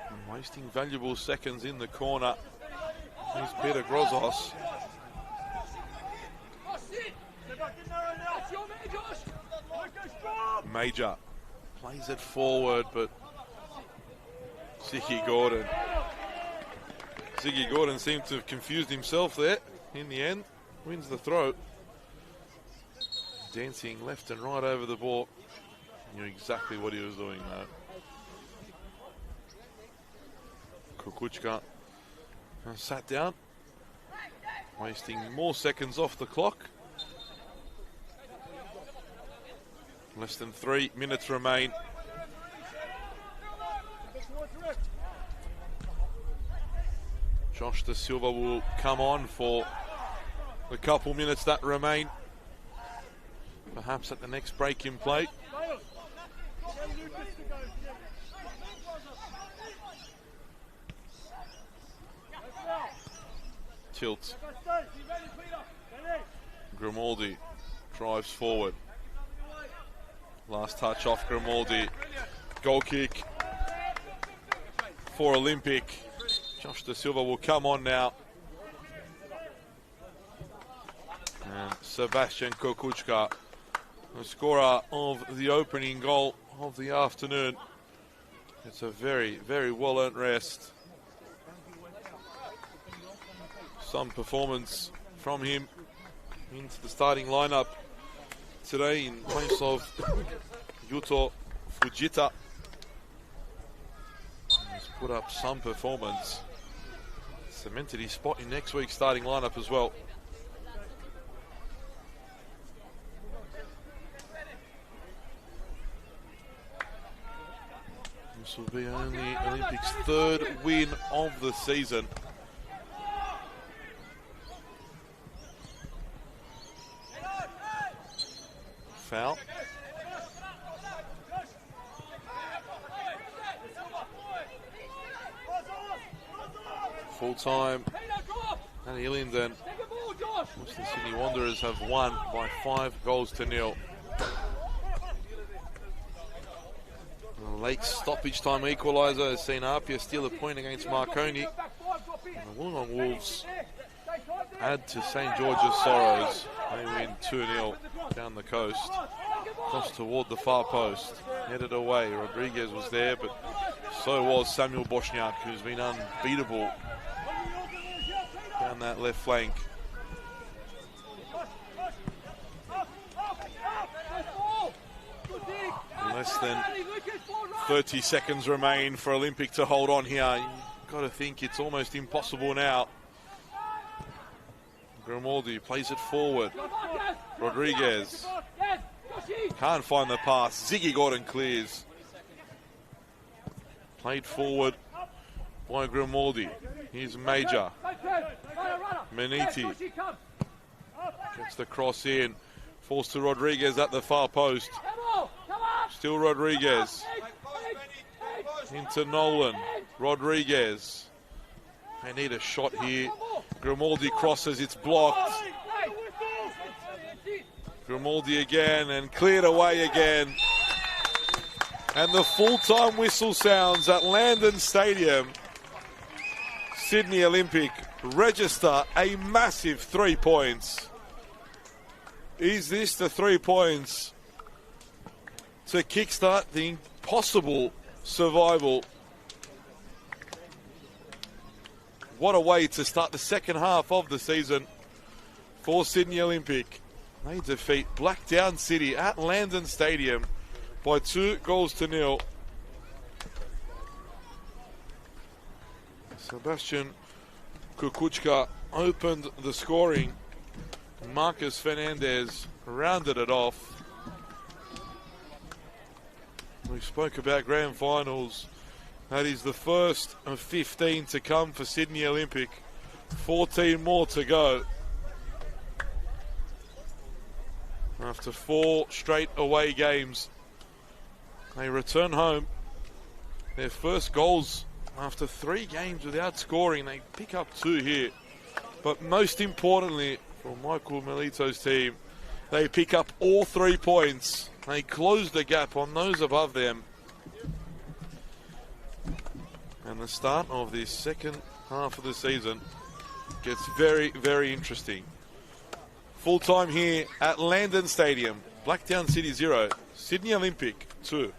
And wasting valuable seconds in the corner. Here's Peter Grozos. Major plays it forward, but Ziggy Gordon Ziggy Gordon seemed to have confused himself there in the end. Wins the throw. Dancing left and right over the ball. Knew exactly what he was doing though. Kukuchka sat down, wasting more seconds off the clock. Less than 3 minutes remain. Josh Da Silva will come on for the couple minutes that remain. Perhaps at the next break in play. Tilt. Grimaldi drives forward. Last touch off Grimaldi. Goal kick for Olympic. Josh Da Silva will come on now. And Sebastian Kukuchka, the scorer of the opening goal of the afternoon. It's a very, very well-earned rest. Some performance from him into the starting lineup today in place of Yuto Fujita. He's put up some performance. Cemented his spot in next week's starting lineup as well. This will be only Olympics' third win of the season. Foul. Full time. And Illingdon. Western Sydney Wanderers have won by 5-0. A late stoppage time equaliser has seen Apia steal a point against Marconi. And the Wollongong Wolves add to St George's sorrows. They win 2-0 down the coast. Cross toward the far post. Headed away. Rodriguez was there, but so was Samuel Boshniak, who's been unbeatable down that left flank. Less than 30 seconds remain for Olympic to hold on here. You've got to think it's almost impossible now. Grimaldi plays it forward. Rodriguez can't find the pass. Ziggy Gordon clears. Played forward by Grimaldi. Here's Major. Meniti gets the cross in. Falls to Rodriguez at the far post. Still Rodriguez. Into Nolan. Rodriguez. They need a shot here. Grimaldi crosses, it's blocked. Grimaldi again and cleared away again. And the full-time whistle sounds at Landon Stadium. Sydney Olympic register a massive 3 points. Is this the 3 points to kickstart the impossible survival? What a way to start the second half of the season for Sydney Olympic. They defeat Blacktown City at Landon Stadium by 2-0. Sebastian Kukuchka opened the scoring. Marcus Fernandez rounded it off. We spoke about grand finals. That is the first of 15 to come for Sydney Olympic. 14 more to go. After 4 straight away games, they return home. Their first goals after 3 games without scoring. They pick up 2 here. But most importantly, for Michael Melito's team, they pick up all 3 points. They close the gap on those above them. And the start of this second half of the season gets very, very interesting. Full time here at Landon Stadium. Blacktown City 0, Sydney Olympic 2.